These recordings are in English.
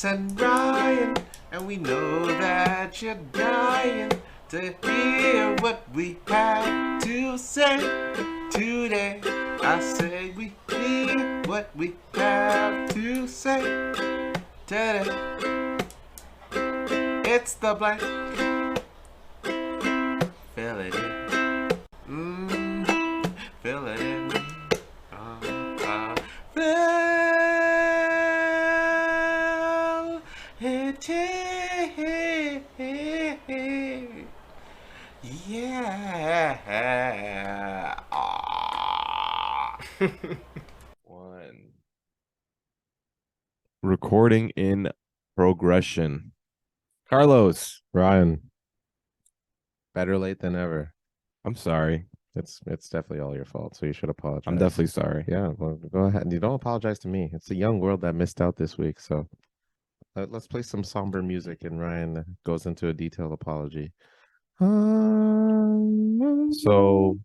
Carlos and Ryan, and we know that you're dying to hear what we have to say today. I say we hear what we have to say today. It's the blank. Fill it in. Fill it in. Fill it in. Yeah. One. Recording in progression. Carlos. Ryan. Better late than ever. I'm sorry. It's definitely all your fault, so you should apologize. I'm definitely sorry. Yeah, well, go ahead. You don't apologize to me. It's a young world that missed out this week, so let's play some somber music, and Ryan goes into a detailed apology. So,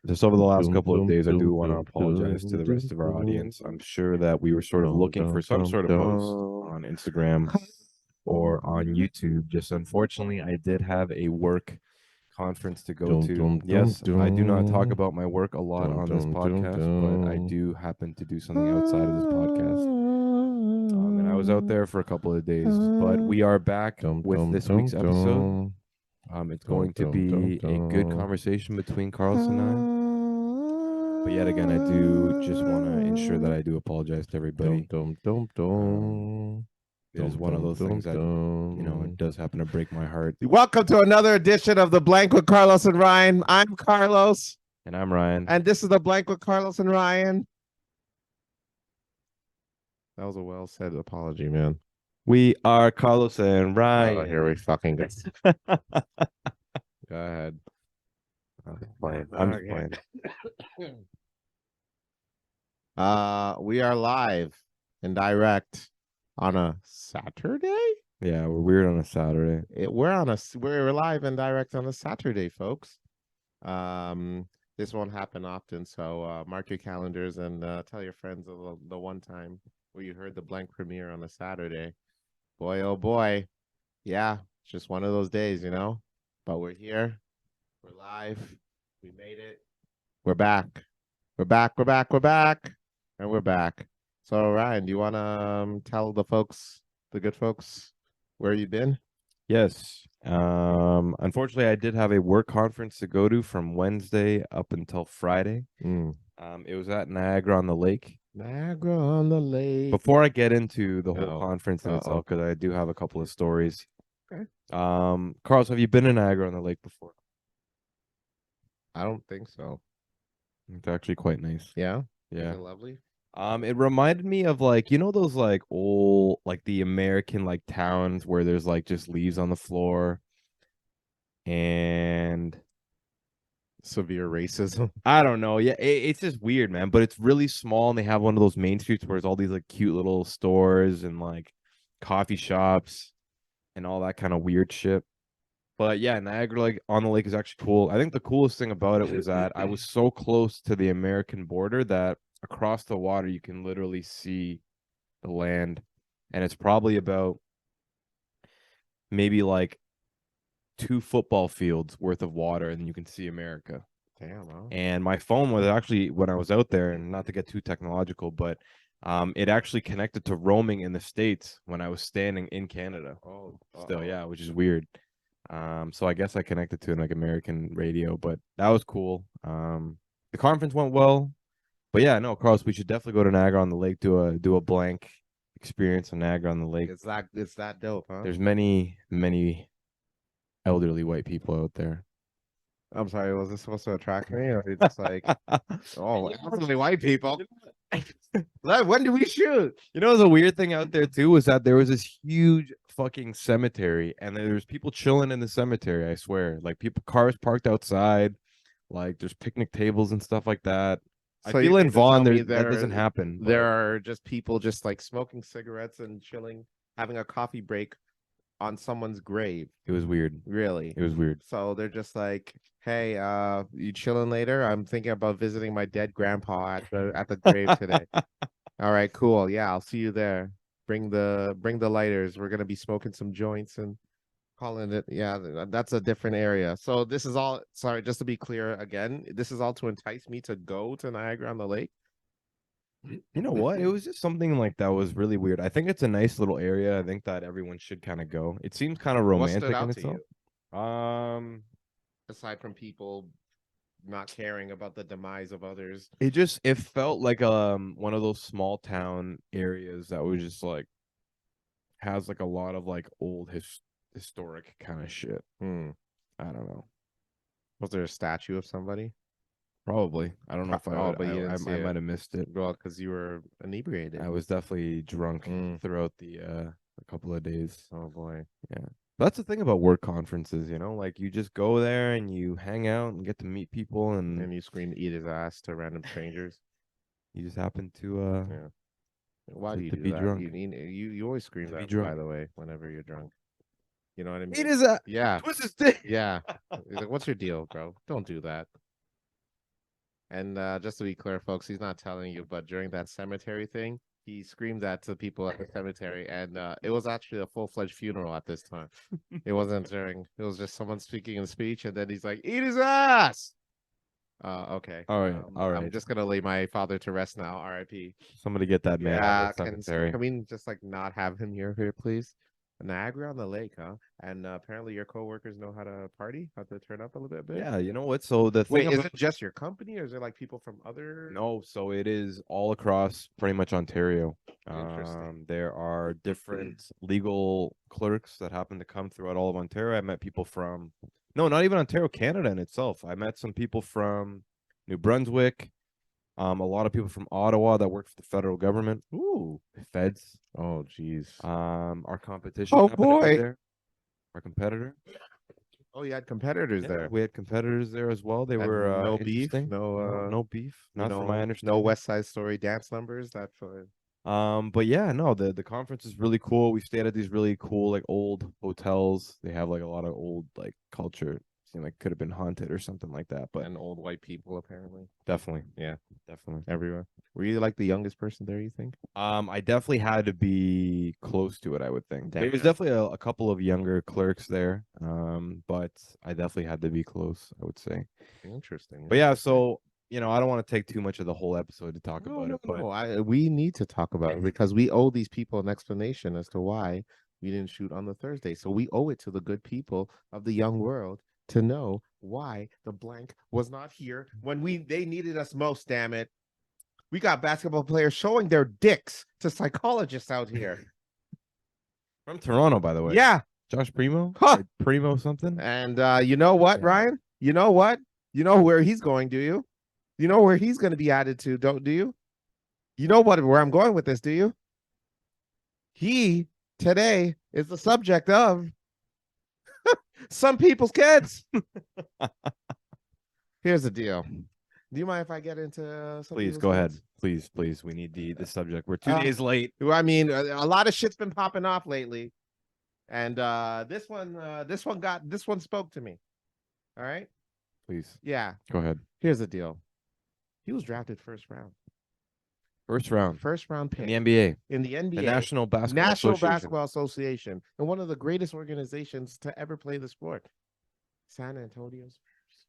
just over the last couple of days, I do want to apologize to the rest of our audience. I'm sure that we were sort of looking for some sort of post on Instagram or on YouTube. Just unfortunately, I did have a work conference to go to. Yes, I do not talk about my work a lot on this podcast, but I do happen to do something outside of this podcast. And I was out there for a couple of days, but we are back with this week's episode. It's going to be a good conversation between Carlos and I. But yet again, I do just want to ensure that I do apologize to everybody. It is one of those things that, it does happen to break my heart. Welcome to another edition of The Blank with Carlos and Ryan. I'm Carlos. And I'm Ryan. And this is The Blank with Carlos and Ryan. That was a well-said apology, man. We are Carlos and Ryan. Oh, here we fucking go. Go ahead. I'm just playing. We are live and direct on a Saturday. Yeah, we're weird on a Saturday. We're live and direct on a Saturday, folks. This won't happen often, so mark your calendars and tell your friends of the one time where you heard the Blank premiere on a Saturday. Boy, oh boy, yeah, it's just one of those days, But we're here, we're live, we made it, we're back, and we're back. So Ryan, do you want to tell the good folks, where you've been? Yes. Unfortunately, I did have a work conference to go to from Wednesday up until Friday. It was at Niagara on the Lake. Niagara on the Lake. Before I get into the whole conference in itself, because I do have a couple of stories. Okay. Carlos, have you been to Niagara on the Lake before? I don't think so. It's actually quite nice. Yeah? Yeah. Is it lovely? It reminded me of those old the American towns where there's just leaves on the floor and severe racism. I don't know. Yeah, it's just weird, man. But it's really small, and they have one of those main streets where there's all these cute little stores and coffee shops and all that kind of weird shit. But yeah, Niagara on the Lake is actually cool. I think the coolest thing about it was that I was so close to the American border that across the water you can literally see the land, and it's probably about maybe 2 football fields worth of water, and you can see America. Damn. Wow. And my phone was actually, when I was out there, and not to get too technological, but it actually connected to roaming in the States when I was standing in Canada. Still, yeah, which is weird. So I guess I connected to an American radio, but that was cool. The conference went well, but yeah, no, Carlos, we should definitely go to Niagara on the Lake, do a blank experience on Niagara on the Lake. It's that dope, huh? There's many elderly white people out there. I'm sorry, was this supposed to attract me, or it's elderly white people? When do we shoot? The weird thing out there too was that there was this huge fucking cemetery, and there's people chilling in the cemetery. I swear, cars parked outside, there's picnic tables and stuff like that. So I feel in Vaughan that doesn't happen. There are just people just smoking cigarettes and chilling, having a coffee break on someone's grave. It was weird. Really? It was weird. So they're just hey, you chilling later? I'm thinking about visiting my dead grandpa at the grave today. All right, cool. Yeah, I'll see you there. Bring the lighters. We're gonna be smoking some joints and calling it. Yeah, that's a different area. So this is all. Sorry, just to be clear again, this is all to entice me to go to Niagara on the Lake. You know what? It was just something like that was really weird. I think it's a nice little area. I think that everyone should kind of go. It seems kind of What stood romantic out in to itself. you? Aside from people not caring about the demise of others. It felt like one of those small town areas that was just like has like a lot of like old historic kind of shit. I don't know. Was there a statue of somebody? Probably. I don't know if I might have missed it. Well, because you were inebriated. I was definitely drunk throughout the a couple of days. Oh boy. Yeah. That's the thing about work conferences, you know, like you just go there and you hang out and get to meet people and you scream "eat his ass" to random strangers. You just happen to yeah. Why do you to do be that? drunk. You always scream that, by the way, whenever you're drunk. You know what I mean? Eat his ass. Yeah. Twist his dick. Yeah. He's like, what's your deal, bro? Don't do that. And just to be clear, folks, he's not telling you, but during that cemetery thing, he screamed that to people at the cemetery, and it was actually a full-fledged funeral at this time. It wasn't during. It was just someone speaking in speech, and then he's like, "Eat his ass." Okay. All right. All right. I'm just gonna lay my father to rest now. R.I.P. Somebody get that man out of the Can cemetery. we just like not have him here, please? Niagara on the Lake, huh? And apparently your coworkers know how to party, how to turn up a little bit. Yeah, you know what? So the Wait, thing is about, it just your company, or is it like people from other? no, so it is all across pretty much Ontario. Interesting. There are different legal clerks that happen to come throughout all of Ontario. I met people from, no, not even Ontario, Canada in itself. I met some people from New Brunswick. A lot of people from Ottawa that work for the federal government. Ooh, feds. Oh, geez. Our competition. Oh, happened to be boy. there. Our competitor. Oh, you had competitors Yeah, there. we had competitors there as well. They And were no beef, interesting. no no beef. Not from my no understanding. West Side Story dance numbers. That But yeah, no, the conference is really cool. We stayed at these really cool like old hotels. They have like a lot of old like culture. Seemed like could have been haunted or something like that. But and old white people apparently definitely, Yeah. definitely. everywhere. Were you like the youngest person there, you think? I definitely had to be close to it, I would think. Damn. There was definitely a couple of younger clerks there. But I definitely had to be close, I would say. Interesting. But yeah, so you know, I don't want to take too much of the whole episode to talk No, about no, it, but no. We need to talk about it because we owe these people an explanation as to why we didn't shoot on the Thursday. So we owe it to the good people of the young world to know why the blank was not here when they needed us most. Damn it. We got basketball players showing their dicks to psychologists out here. from Toronto, by the way. Yeah. Josh Primo? Huh. Or Primo something? And you know what, Yeah. Ryan? You know what? You know where he's going, do you? You know where he's going to be added to, do you? You know where I'm going with this, do you? He today is the subject of some people's kids. Here's the deal. Do you mind if I get into some Please people's go ahead. kids? Please. We need the subject. We're 2 days late. I mean, a lot of shit's been popping off lately. And this one spoke to me. All right? Please. Yeah. Go ahead. Here's the deal. He was drafted first round. First round. First round pick. In the NBA. In the NBA. The National Basketball Association. Basketball Association. And one of the greatest organizations to ever play the sport. San Antonio Spurs.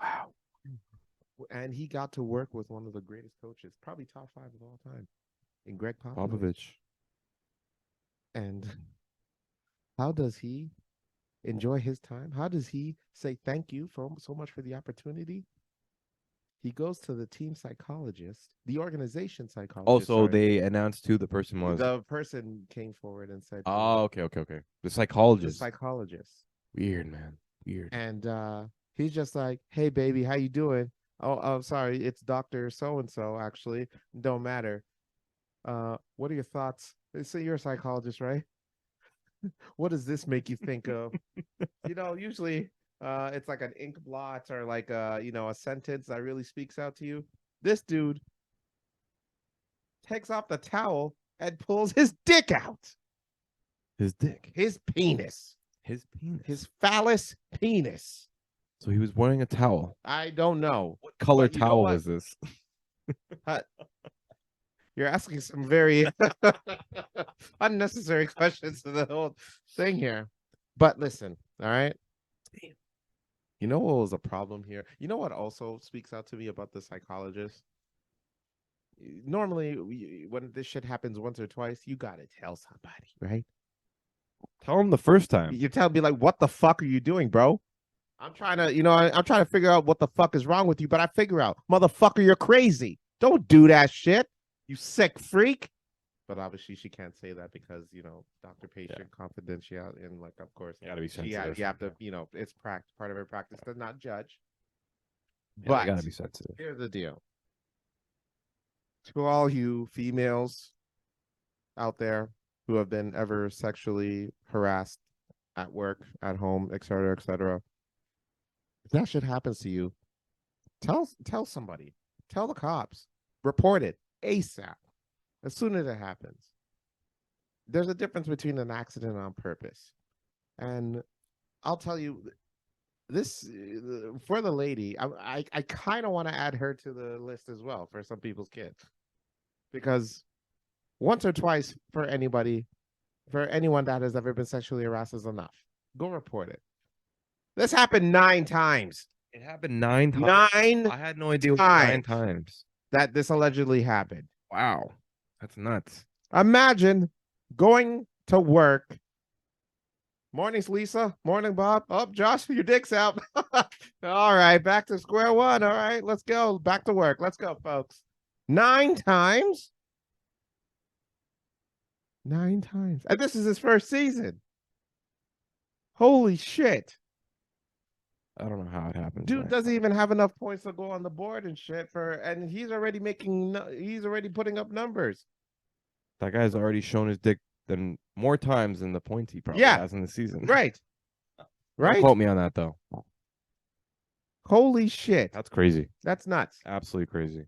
Wow. And he got to work with one of the greatest coaches, probably top 5 of all time, in Greg Popovich. Popovich. And how does he enjoy his time? How does he say thank you so much for the opportunity? He goes to the team psychologist, the organization psychologist. Also, they announced who the person was. The person came forward and said, Oh, okay. The the psychologist. psychologist. Weird, man. Weird. And he's just like, hey, baby, how you doing? Oh, I'm sorry. It's Dr. So-and-so, actually. Don't matter. What are your thoughts? So you're a psychologist, right? What does this make you think of? Usually it's like an ink blot or like a sentence that really speaks out to you. This dude takes off the towel and pulls his dick out. His dick. His penis. His penis. His phallus penis. So he was wearing a towel. I don't know. What color But you know towel what? was this? You're asking some very unnecessary questions to the whole thing here. But listen, all right. You know what was a problem here? You know what also speaks out to me about the psychologist? Normally, when this shit happens once or twice, you gotta tell somebody, right? Tell him the first time. You tell me like, what the fuck are you doing, bro? I'm trying to, I'm trying to figure out what the fuck is wrong with you, but I figure out, motherfucker, you're crazy. Don't do that shit, you sick freak. But obviously, she can't say that because doctor-patient confidentiality, and like, of course, You gotta be sensitive. you have to, it's part of her practice to not judge. Yeah, But you gotta be sensitive. here's the deal: to all you females out there who have been ever sexually harassed at work, at home, etc., etc., if that shit happens to you, tell somebody, tell the cops, report it ASAP, as soon as it happens. There's a difference between an accident on purpose, and I'll tell you this for the lady. I kind of want to add her to the list as well for some people's kids, because once or twice for anyone that has ever been sexually harassed is enough. Go report it. This happened 9 times. It happened 9 times. 9 I had no idea what 9 times that this allegedly happened. Wow, that's nuts. Imagine going to work. Mornings, Lisa. Morning, Bob. Oh, Josh, your dick's out. All right, back to square one. All right, let's go. Back to work. Let's go, folks. 9 times. 9 times. And this is his first season. Holy shit. I don't know how it happens. Dude doesn't even have enough points to go on the board and shit and he's already putting up numbers. That guy's already shown his dick than more times than the points he probably has in the season. Right. Right. Don't quote me on that though. Holy shit. That's crazy. That's nuts. Absolutely crazy.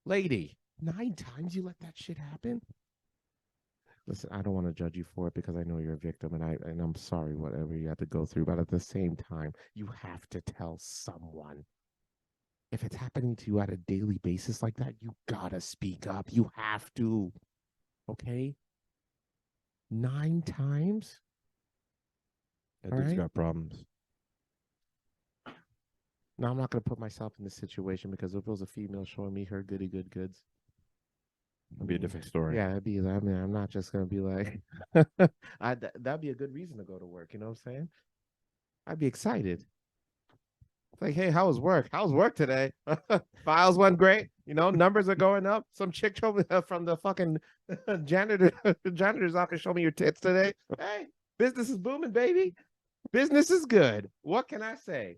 Lady, 9 times you let that shit happen? Listen, I don't want to judge you for it because I know you're a victim, and I'm sorry whatever you had to go through, but at the same time, you have to tell someone. If it's happening to you at a daily basis like that, you gotta speak up. You have to. Okay? 9 times? That dude's got problems. Now, I'm not gonna put myself in this situation because if it was a female showing me her goody good goods, it'd be a different story. Yeah, it'd be. I mean, I'm not just gonna be like, that'd be a good reason to go to work. You know what I'm saying? I'd be excited. It's like, hey, how was work? How was work today? Files went great. Numbers are going up. Some chick told me from the fucking janitor's office showed me your tits today. Hey, business is booming, baby. Business is good. What can I say?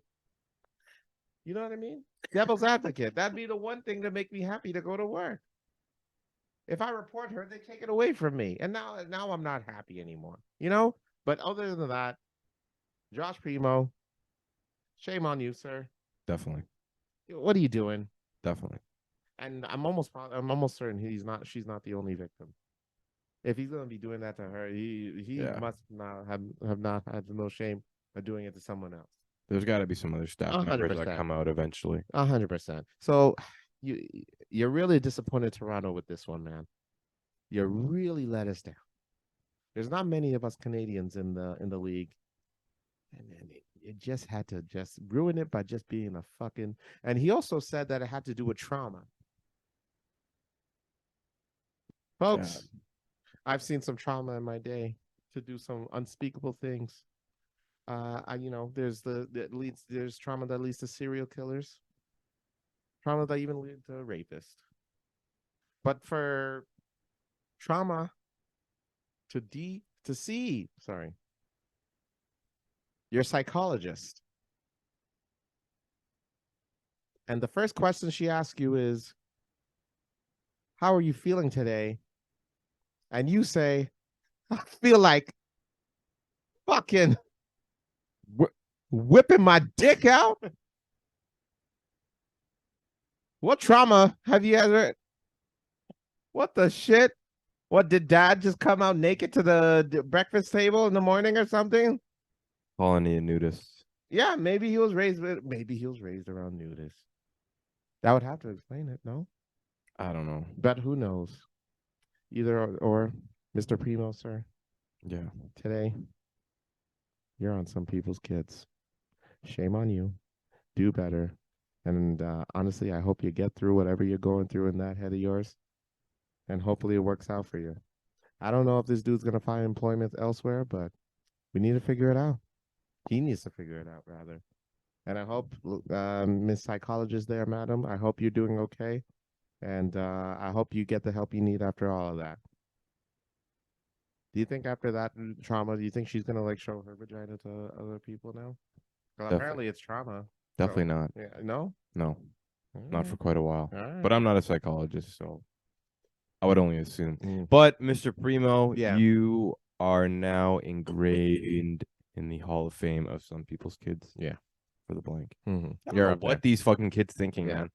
You know what I mean? Devil's advocate. That'd be the one thing to make me happy to go to work. If I report her, they take it away from me. And now I'm not happy anymore. But other than that, Josh Primo, shame on you, sir. Definitely. What are you doing? Definitely. And I'm almost certain she's not the only victim. If he's gonna be doing that to her, he must not have not had no shame of doing it to someone else. There's got to be some other staff members that come out eventually. 100%. So you're really disappointed Toronto with this one, man. You really let us down. There's not many of us Canadians in the league, and then it just had to just ruin it by just being a fucking. And he also said that it had to do with trauma, folks. Yeah. I've seen some trauma in my day to do some unspeakable things. There's there's trauma that leads to serial killers. Trauma that even leads to a rapist. But for trauma to see, your psychologist. And the first question she asks you is, how are you feeling today? And you say, I feel like fucking whipping my dick out. What trauma have you ever? What the shit? What, did dad just come out naked to the breakfast table in the morning or something? Colony of nudists. Yeah, maybe he was raised around nudists. That would have to explain it, no? I don't know. But who knows? Either or Mr. Primo, sir. Yeah. Today, you're on some people's kids. Shame on you. Do better. And honestly, I hope you get through whatever you're going through in that head of yours. And hopefully it works out for you. I don't know if this dude's going to find employment elsewhere, but we need to figure it out. He needs to figure it out, rather. And I hope, Miss Psychologist there, madam, I hope you're doing okay. And I hope you get the help you need after all of that. Do you think after that trauma, do you think she's going to like show her vagina to other people now? Well, apparently it's trauma. Definitely not. Yeah, no? No, not for Alright, quite a while. alright. But I'm not a psychologist, so I would only assume. Mm. But Mr. Primo, Yeah. you are now ingrained in the Hall of Fame of some people's kids. Yeah. For the blank. Mm-hmm. I don't You're know up what there. these fucking kids thinking, Yeah. man.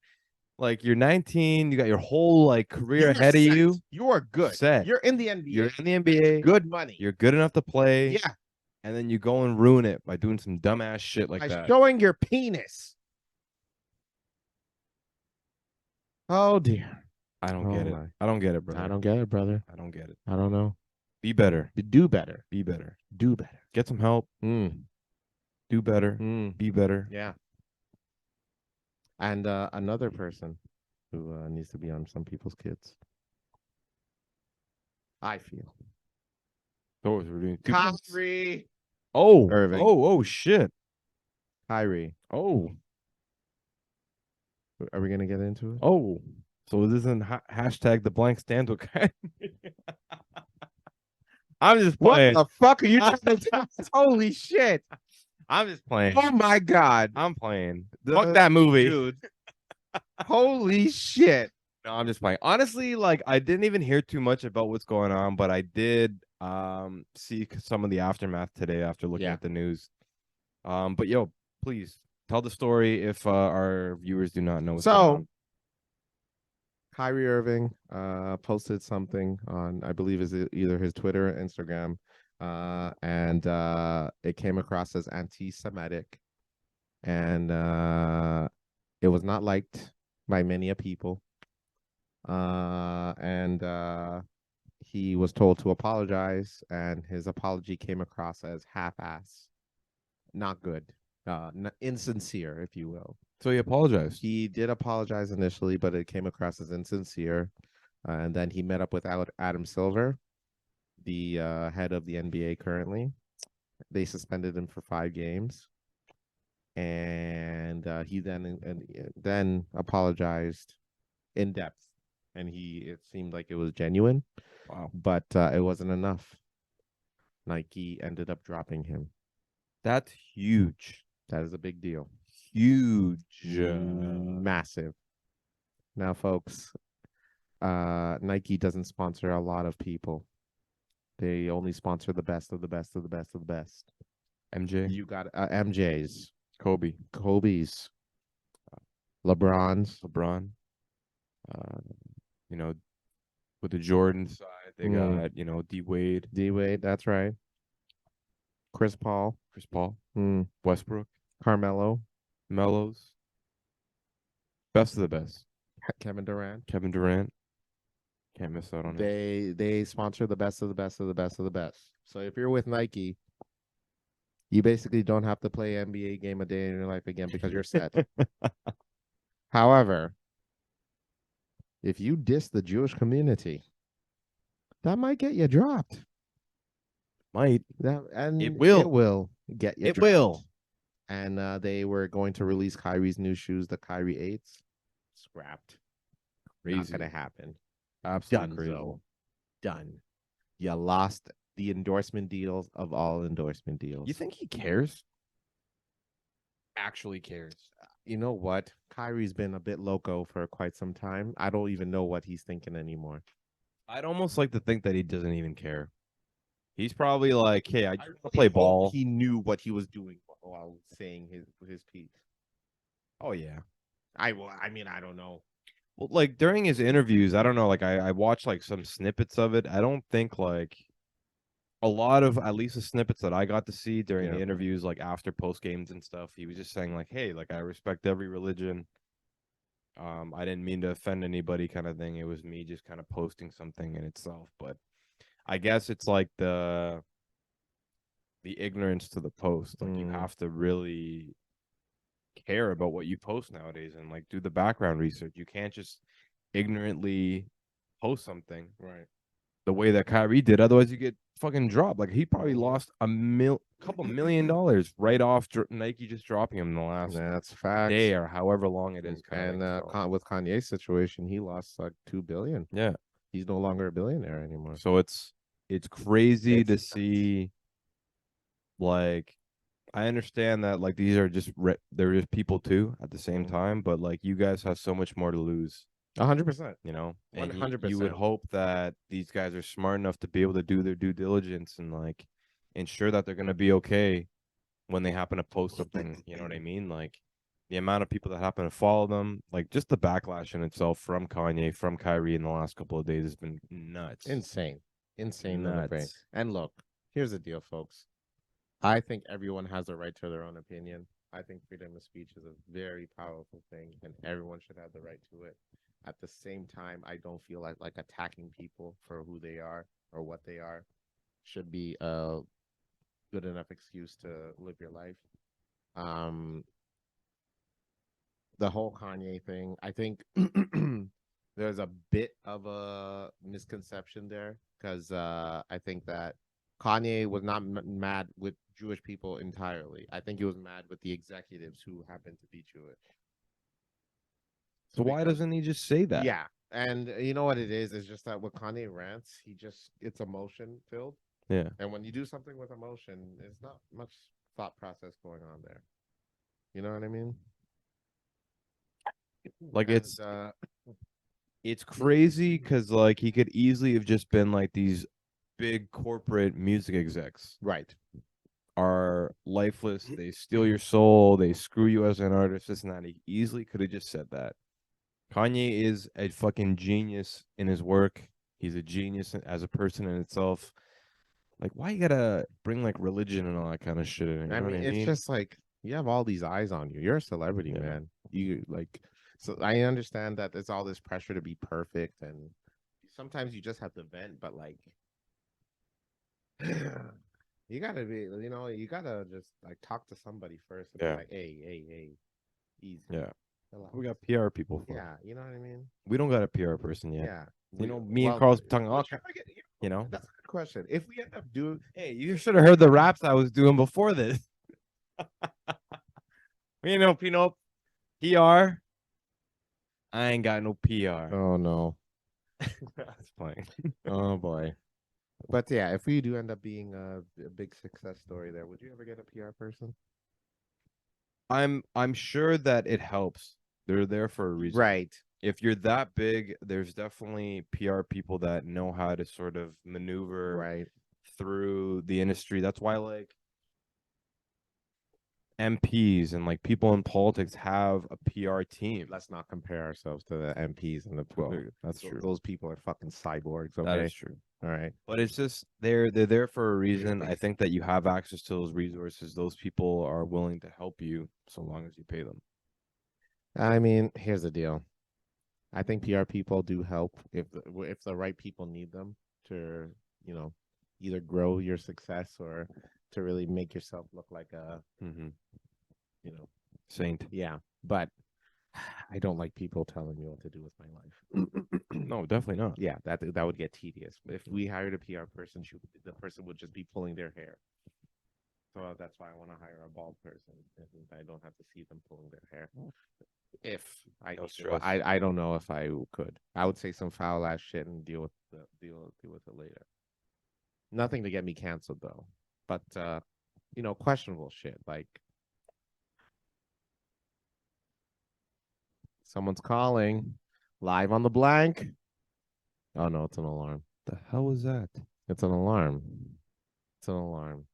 Like you're 19, you got your whole like career You're ahead of set. you. You are good. Set. You're in the NBA. You're in the NBA. Good money. You're good enough to play. Yeah. And then you go and ruin it by doing some dumbass shit like By that. showing your penis. Oh dear. I don't Oh get it. my. I don't get it, brother. I don't get it, brother. I don't get it. I don't know. Be better. Do better. Be better. Do better. Get some help. Mm. Do better. Mm. Be better. Yeah. And another person who needs to be on some people's kids. I feel. So we're doing Kyrie. Oh, Irving. oh, shit. Kyrie. Oh, Are we gonna get into it? oh. So this isn't hashtag the blank stands with Kyrie. I'm just What playing. the fuck are you trying to do? Holy shit. I'm just playing. Oh my god. I'm playing. Fuck that movie. Dude. Holy shit. No, I'm just playing. Honestly, like I didn't even hear too much about what's going on, but I did see some of the aftermath today after looking Yeah. at the news. But yo, please tell the story if our viewers do not know what's going on. Kyrie Irving posted something on, I believe, is either his Twitter or Instagram, and it came across as anti-Semitic, and it was not liked by many a people, and he was told to apologize, and his apology came across as half-ass, not good, insincere, if you will. So he apologized. He did apologize initially, but it came across as insincere. And then he met up with Adam Silver, the head of the NBA currently. They suspended him for 5 games. And he then apologized in depth. And it seemed like it was genuine. Wow. But it wasn't enough. Nike ended up dropping him. That's huge. That is a big deal. Huge. Massive. Now, folks, Nike doesn't sponsor a lot of people. They only sponsor the best of the best of the best of the best. MJ. You got MJ's, Kobe. Kobe's, LeBron's. LeBron. You know, with the Jordan side, they got, you know, D Wade. D Wade, that's right. Chris Paul. Chris Paul. Westbrook. Carmelo. Melos. Best of the best. Kevin Durant. Kevin Durant. Can't miss out on it. They sponsor the best of the best of the best of the best. So if you're with Nike, you basically don't have to play NBA game a day in your life again because you're set. However, if you diss the Jewish community, that might get you dropped. Might. It will. It will get you It dropped. will. And they were going to release Kyrie's new shoes, the Kyrie 8s. Scrapped. Crazy. Not gonna happen. Absolutely crazy. Done. You lost the endorsement deals of all endorsement deals. You think he cares? Actually cares. You know what? Kyrie's been a bit loco for quite some time. I don't even know what he's thinking anymore. I'd almost like to think that he doesn't even care. He's probably like, hey, I just want to really play hope ball. He knew what he was doing while saying his piece. Oh, yeah. I mean, I don't know. Well, like during his interviews, I don't know, like I watched like some snippets of it. I don't think like a lot of, at least the snippets that I got to see during the interviews, like after post games and stuff, he was just saying like, hey, like I respect every religion. I didn't mean to offend anybody, kind of thing. It was me just kind of posting something in itself. But I guess it's like the ignorance to the post. Like you have to really care about what you post nowadays and like do the background research. You can't just ignorantly post something Right. the way that Kyrie did. Otherwise, you get fucking dropped. Like he probably lost couple $1 million right off Nike just dropping him in the last That's facts. day or however long it is. And with Kanye's situation, he lost like $2 billion. Yeah, he's no longer a billionaire anymore. so it's crazy to see. Like, I understand that like these are just they're just people too at the same time, but like you guys have so much more to lose. 100%. You know, and 100%. you would hope that these guys are smart enough to be able to do their due diligence and like ensure that they're going to be okay when they happen to post something. You know what I mean? Like the amount of people that happen to follow them, like just the backlash in itself from Kanye, from Kyrie in the last couple of days has been nuts. Insane Nuts. And look, here's the deal, folks. I think everyone has a right to their own opinion. I think freedom of speech is a very powerful thing, and everyone should have the right to it. At the same time, I don't feel like attacking people for who they are or what they are should be a good enough excuse to live your life. The whole Kanye thing, I think there's a bit of a misconception there because I think that Kanye was not mad with Jewish people entirely. I think he was mad with the executives who happened to be Jewish. So why doesn't he just say that? Yeah. And you know what it is? It's just that with Kanye rants, it's emotion filled. Yeah. And when you do something with emotion, there's not much thought process going on there. You know what I mean? Like it's crazy because like he could easily have just been like these big corporate music execs. Right. Are lifeless. They steal your soul. They screw you as an artist. This and that. He easily could have just said that. Kanye is a fucking genius in his work. He's a genius as a person in itself. Like, why you gotta bring like religion and all that kind of shit in? You know what I mean? It's just like you have all these eyes on you. You're a celebrity, man. You like, so I understand that there's all this pressure to be perfect, and sometimes you just have to vent. But like, you gotta be, you gotta just like talk to somebody first and be like, hey, easy. Yeah. We got PR people for. Yeah, you know what I mean? We don't got a PR person yet. Yeah. You know, me and Carl's talking. You know, that's a good question. If we end up doing, hey, you should have heard the raps I was doing before this. You know, PR. I ain't got no PR. Oh no. That's funny. Oh boy. But yeah, if we do end up being a big success story there, would you ever get a PR person? I'm sure that it helps. They're there for a reason. Right. If you're that big, there's definitely PR people that know how to sort of maneuver through the industry. That's why like MPs and like people in politics have a PR team. Let's not compare ourselves to the MPs and that's true. Those people are fucking cyborgs. Okay? That is true. All right. But it's just they're there for a reason. I think that you have access to those resources. Those people are willing to help you so long as you pay them. I mean, here's the deal. I think PR people do help if the right people need them to, either grow your success or to really make yourself look like a, saint. Yeah, but I don't like people telling me what to do with my life. No, definitely not. Yeah, that would get tedious. If we hired a PR person, the person would just be pulling their hair. So that's why I want to hire a bald person. I don't have to see them pulling their hair. If I don't know if I could. I would say some foul ass shit and deal with it later. Nothing to get me canceled though. But questionable shit like someone's calling live on the blank. Oh no, it's an alarm. The hell was that? It's an alarm. It's an alarm.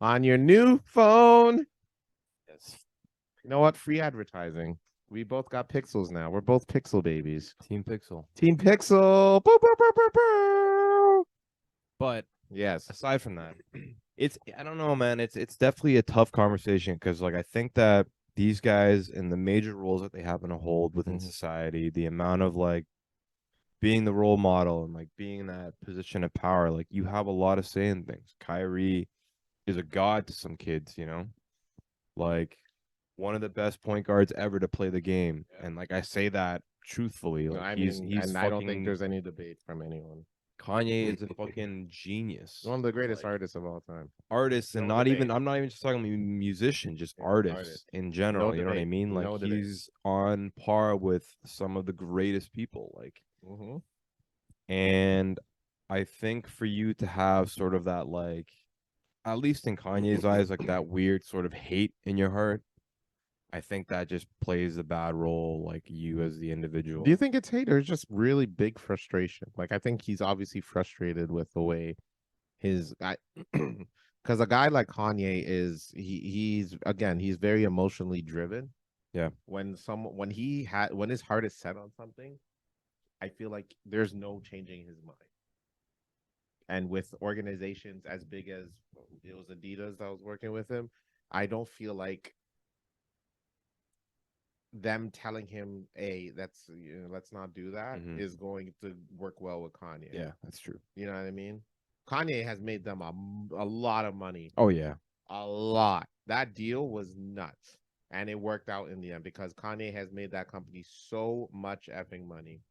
On your new phone. Yes. You know what? Free advertising. We both got Pixels now. We're both Pixel babies. Team Pixel. Team Pixel. Boop, boop, boop, boop, boop. But yes, aside from that, I don't know, man. It's definitely a tough conversation because like I think that these guys and the major roles that they happen to hold within Mhm. society, the amount of like being the role model and like being in that position of power, like you have a lot of say in things. Kyrie is a god to some kids, you know, like one of the best point guards ever to play the game. And like I say that truthfully, No, like I he's mean, he's and I don't think fucking there's any debate from anyone. Kanye is a fucking genius. One of the greatest Like, artists of all time. artists and No not even debate. I'm not even just talking musician, just Yeah, artists artist. in No general. You know what I debate. mean? Like No debate. he's on par with some of the greatest people. Like, Mm-hmm. and I think for you to have sort of that like, at least in Kanye's eyes, like that weird sort of hate in your heart, I think that just plays a bad role, like you as the individual. Do you think it's hate or it's just really big frustration? Like I think he's obviously frustrated with the way his I because a guy like Kanye is he's again he's very emotionally driven. Yeah. When his heart is set on something, I feel like there's no changing his mind. And with organizations as big as it was Adidas that was working with him, I don't feel like them telling him, "Hey, let's not do that," Mhm. is going to work well with Kanye. Yeah, that's true. You know what I mean? Kanye has made them a lot of money. Oh yeah. A lot. That deal was nuts. And it worked out in the end because Kanye has made that company so much effing money.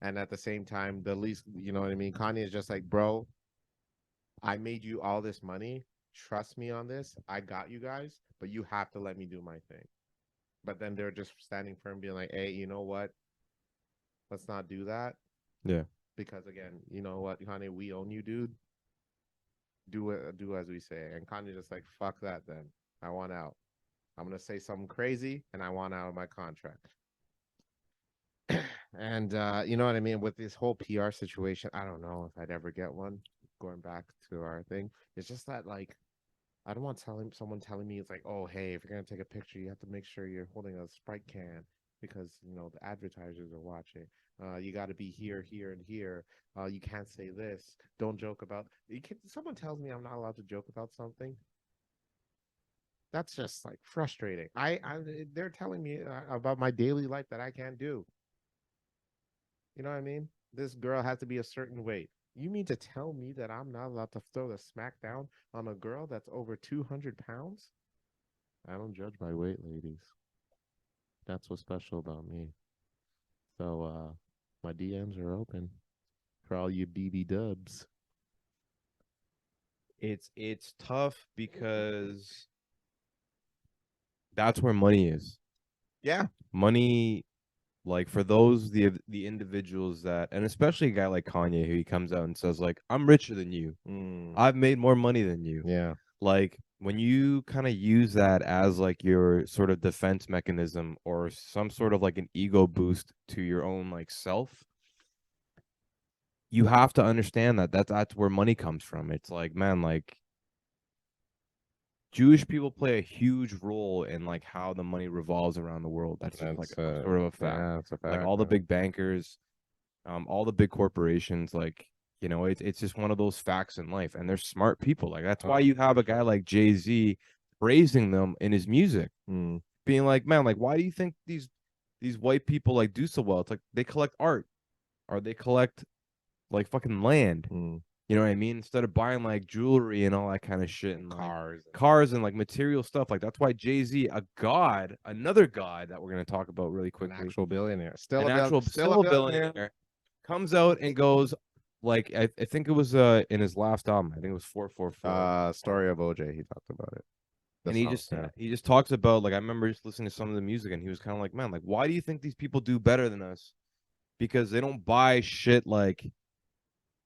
And at the same time, the least, you know what I mean? Kanye is just like, bro, I made you all this money. Trust me on this. I got you guys, but you have to let me do my thing. But then they're just standing firm, being like, hey, you know what? Let's not do that. Yeah. Because again, you know what, Kanye, we own you, dude. Do as we say. And Kanye just like, fuck that then. I want out. I'm gonna say something crazy and I want out of my contract. And you know what I mean? With this whole PR situation, I don't know if I'd ever get one. Going back to our thing. It's just that like I don't want someone telling me it's like, oh hey, if you're gonna take a picture, you have to make sure you're holding a Sprite can because you know the advertisers are watching. You got to be here, here, and here. You can't say this. Don't joke about. Someone tells me I'm not allowed to joke about something. That's just like frustrating. They're telling me about my daily life that I can't do. You know what I mean? This girl has to be a certain weight. You mean to tell me that I'm not allowed to throw the smackdown on a girl that's over 200 pounds? I don't judge by weight, ladies. That's what's special about me. So my DMs are open for all you BB dubs. It's tough because that's where money is. Yeah. Money, like for those the individuals that, and especially a guy like Kanye, who he comes out and says like, I'm richer than you. I've made more money than you. Yeah. Like when you kind of use that as like your sort of defense mechanism or some sort of like an ego boost to your own like self, you have to understand that that's where money comes from. It's like, man, like Jewish people play a huge role in like how the money revolves around the world. That's just like sort of a fact. Yeah, it's a fact. Like all the big bankers, all the big corporations, like you know, it's just one of those facts in life. And they're smart people. Like that's why you have a guy like Jay-Z praising them in his music, being like, man, like why do you think these white people like do so well? It's like they collect art, or they collect like fucking land. You know what I mean? Instead of buying like jewelry and all that kind of shit and cars and like material stuff. Like that's why Jay-Z, another god that we're gonna talk about really quickly, an actual billionaire, still a billionaire, comes out and goes like I think it was in his last album. I think it was 444. Story of OJ. He talked about it. And he just talks about like I remember just listening to some of the music and he was kind of like, man, like why do you think these people do better than us? Because they don't buy shit like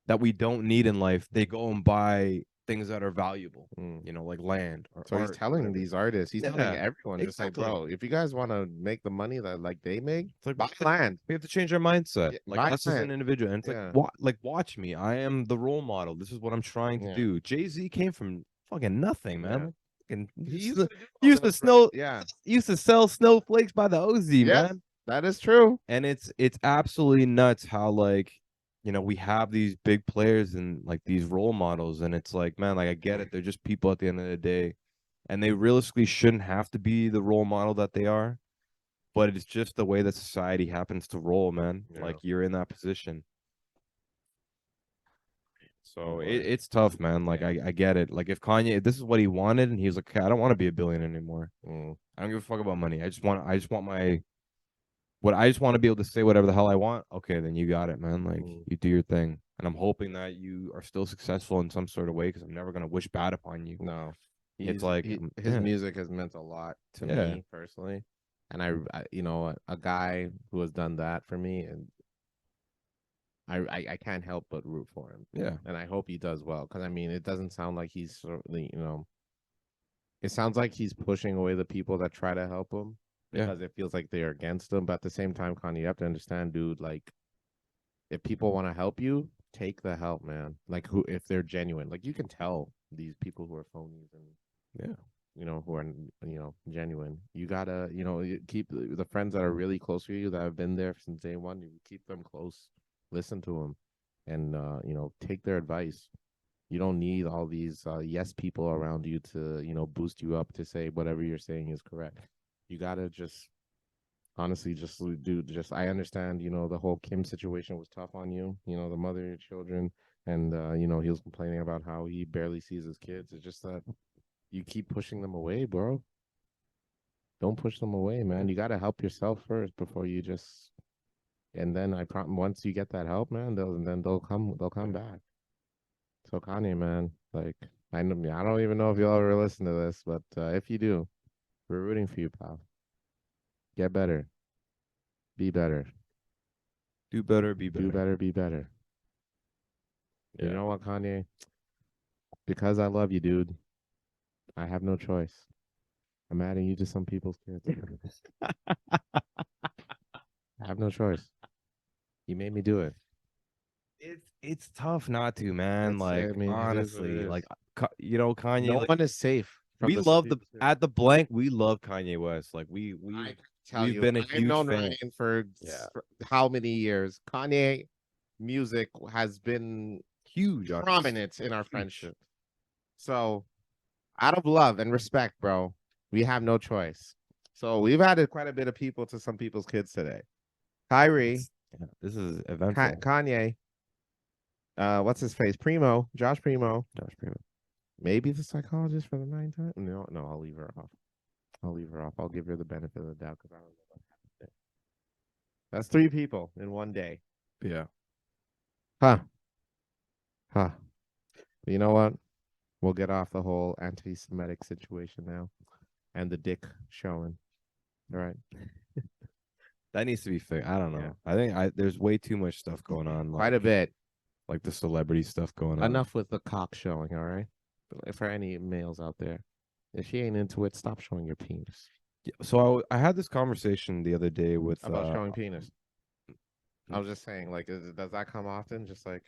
that we don't need in life. They go and buy things that are valuable, you know, like land. So he's telling these artists, he's telling everyone, just like, bro, if you guys want to make the money that like they make, it's like buy land. We have to change our mindset, Yeah, like us as an individual. And it's like, watch me. I am the role model. This is what I'm trying to do. Jay-Z came from fucking nothing, man. He used to sell snowflakes by the OZ, man. That is true. And it's absolutely nuts how like, you know, we have these big players and like these role models, and it's like, man, like I get it. They're just people at the end of the day. and they realistically shouldn't have to be the role model that they are. But it's just the way that society happens to roll, man. Yeah. Like you're in that position. So Right. it's tough, man. Like I get it. Like if Kanye, this is what he wanted, and he was like, I don't want to be a billionaire anymore. I don't give a fuck about money. I just want my I just want to be able to say whatever the hell I want. Okay, then you got it, man. Like you do your thing. And I'm hoping that you are still successful in some sort of way because I'm never gonna wish bad upon you. No. It's like his music has meant a lot to me personally. And I you know, a guy who has done that for me, and I can't help but root for him. Yeah. And I hope he does well. Because I mean, it doesn't sound like he's certainly, you know, it sounds like he's pushing away the people that try to help him. Because it feels like they're against him. But at the same time, Kanye, you have to understand, dude, like if people want to help you, take the help, man. Like who if they're genuine. Like you can tell these people who are phonies and you know, who are, you know, genuine. You gotta, you know, keep the friends that are really close to you that have been there since day one, you keep them close. Listen to them and you know, take their advice. You don't need all these yes people around you to, you know, boost you up to say whatever you're saying is correct. You gotta just honestly just I understand, you know, the whole Kim situation was tough on you, you know, the mother of your children, and you know, he was complaining about how he barely sees his kids. It's just that you keep pushing them away, bro. Don't push them away, man. You gotta help yourself first before you just, and then once you get that help, man, they'll come back. So Kanye, man, like I don't even know if you'll ever listen to this, but if you do, we're rooting for you, pal. Get better. Be better. Do better, be better. Do better, be better. Yeah. You know what, Kanye? Because I love you, dude, I have no choice. I'm adding you to some people's kids. I have no choice. You made me do it. It's tough not to, man. Like I mean, honestly, like you know, Kanye. No like, one is safe. We love at the blank. We love Kanye West. Like we've been a huge known fan Ryan for how many years? Kanye music has been huge, prominent in our friendship. So, out of love and respect, bro, we have no choice. So we've added quite a bit of people to some people's kids today. Kyrie, this is eventful. Kanye, what's his face? Josh Primo. Maybe the psychologist for the 9th time. No, I'll leave her off. I'll give her the benefit of the doubt because I don't know what happened. That's 3 people in one day. Yeah. Huh. But you know what? We'll get off the whole anti-Semitic situation now, and the dick showing. All right. That needs to be fixed. I don't know. I think there's way too much stuff going on. Quite a bit. Like the celebrity stuff going on. Enough with the cock showing, all right? But for any males out there, if she ain't into it, stop showing your penis. Yeah, so I had this conversation the other day with about showing penis. I was just saying, like, does that come often? Just like,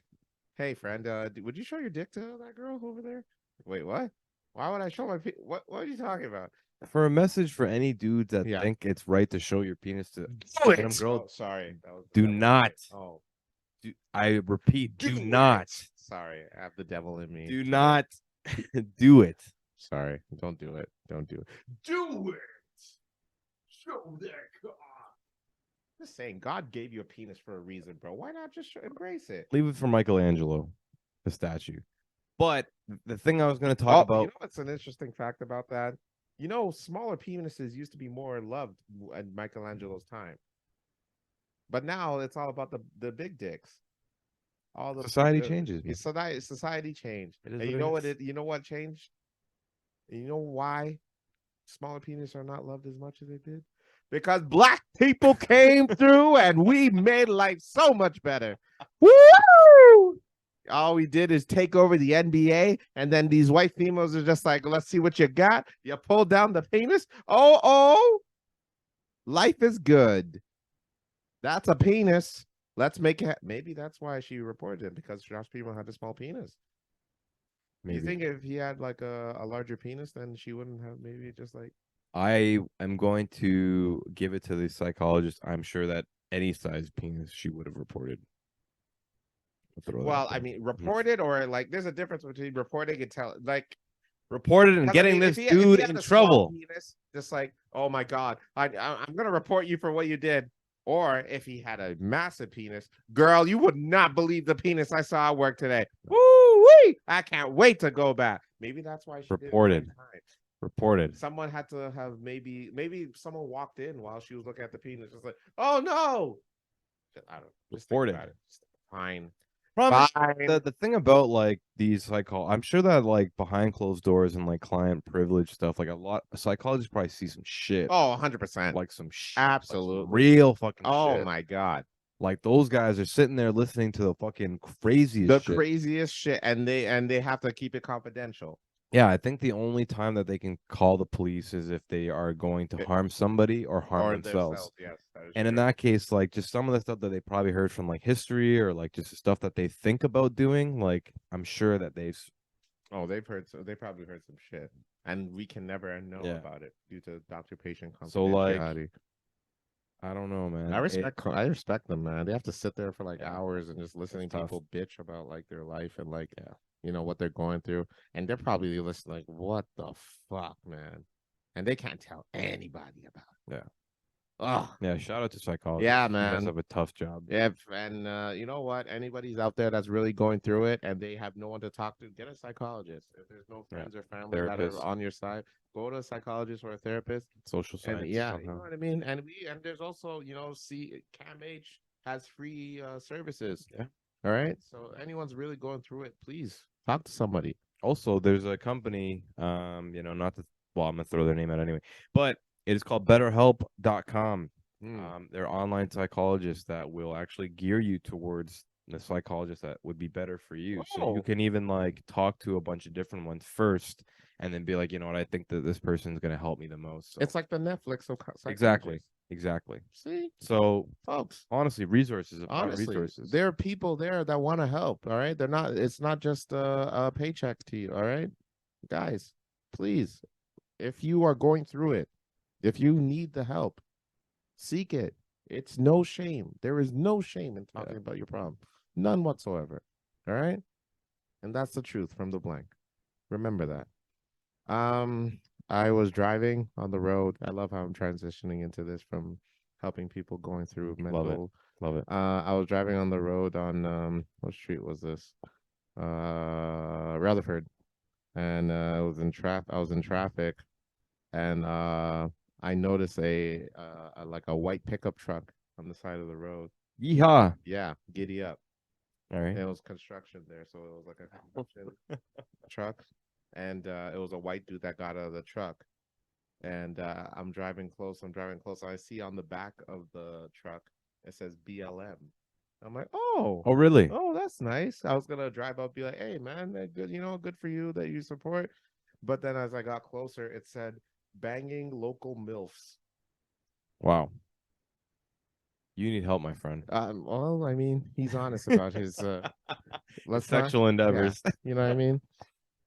hey, friend, would you show your dick to that girl over there? Wait, what? Why would I show my penis? What are you talking about? For a message for any dudes that think it's right to show your penis to random girl. Sorry. Do not. Oh. I repeat, do not. Sorry, I have the devil in me. Do not do it. Sorry, don't do it. Don't do it. Do it. Show that cock. Just saying, God gave you a penis for a reason, bro. Why not just embrace it? Leave it for Michelangelo, the statue. But the thing I was going to talk about. You know what's an interesting fact about that? You know, smaller penises used to be more loved at Michelangelo's time. But now it's all about the big dicks. All the society changes. Society changed. And you know you know what changed? And you know why smaller penises are not loved as much as they did? Because black people came through and we made life so much better. Woo! All we did is take over the NBA, and then these white females are just like, let's see what you got. You pull down the penis. Oh, life is good. That's a penis. Let's make it. Maybe that's why she reported it, because Josh Primo had a small penis. Maybe. You think if he had like a larger penis, then she wouldn't have maybe just like. I am going to give it to the psychologist. I'm sure that any size penis she would have reported. Well, I mean, reported or like, there's a difference between reporting and tell. Like, Report it and Because, I getting mean, this if he dude had in a small trouble. penis, just like, oh my God, I'm gonna report you for what you did. Or if he had a massive penis, girl, you would not believe the penis I saw at work today. Woo wee! I can't wait to go back. Maybe that's why she Reported. did it 9 times. Reported. Someone had to have maybe someone walked in while she was looking at the penis, just like, oh no. I don't just think Reported. about it. Just fine. Problem is, Fine. the thing about like these I'm sure that like behind closed doors and like client privilege stuff, like a lot of psychologists probably see some shit. Oh, 100%. Like some shit. Absolutely. Like some real fucking Oh shit. my God. Like those guys are sitting there listening to the fucking craziest shit. Craziest shit, and they have to keep it confidential. Yeah, I think the only time that they can call the police is if they are going to harm somebody or harm themselves. Yes, and in that case, like just some of the stuff that they probably heard from like history or like just the stuff that they think about doing, like I'm sure that they've they probably heard some shit, and we can never know about it due to doctor-patient confidentiality. So like, I don't know, man. I respect them, man. They have to sit there for like hours and just listening to people bitch about like their life and like you know what they're going through, and they're probably listening like, what the fuck, man, and they can't tell anybody about it. Yeah. Oh yeah, shout out to psychologists. Yeah, You man. guys have a tough job. Yeah, and you know what? Anybody's out there that's really going through it and they have no one to talk to, get a psychologist. If there's no friends or family that are on your side, go to a psychologist or a therapist. Social science. And, you know what I mean? And there's also, CAMH has free services. Yeah. All right. So anyone's really going through it, please talk to somebody. Also, there's a company, not to, well, I'm gonna throw their name out anyway, but it is called BetterHelp.com. They're online psychologists that will actually gear you towards the psychologist that would be better for you. So you can even like talk to a bunch of different ones first, and then be like, you know what, I think that this person's gonna help me the most. So. It's like the Netflix of Exactly. See, so folks, honestly, resources. There are people there that want to help. All right, it's not just a paycheck to you. All right, guys, please, if you are going through it, if you need the help, seek it. It's no shame. There is no shame in talking about your problem. None whatsoever. All right, and that's the truth from the blank. Remember that. I was driving on the road. I love how I'm transitioning into this from helping people going through mental. Love it. I was driving on the road on what street was this? Rutherford, and I was in traffic, and I noticed a white pickup truck on the side of the road. Yeehaw! Yeah, giddy up. All right. And it was construction there, so it was like a construction truck. And it was a white dude that got out of the truck, and I'm driving close. I see on the back of the truck it says BLM. I'm like, oh, really? Oh, that's nice. I was gonna drive up, be like, hey man, good, good for you that you support. But then as I got closer, it said banging local MILFs. Wow. You need help, my friend. Well, I mean, he's honest about his sexual endeavors. Yeah, you know what I mean?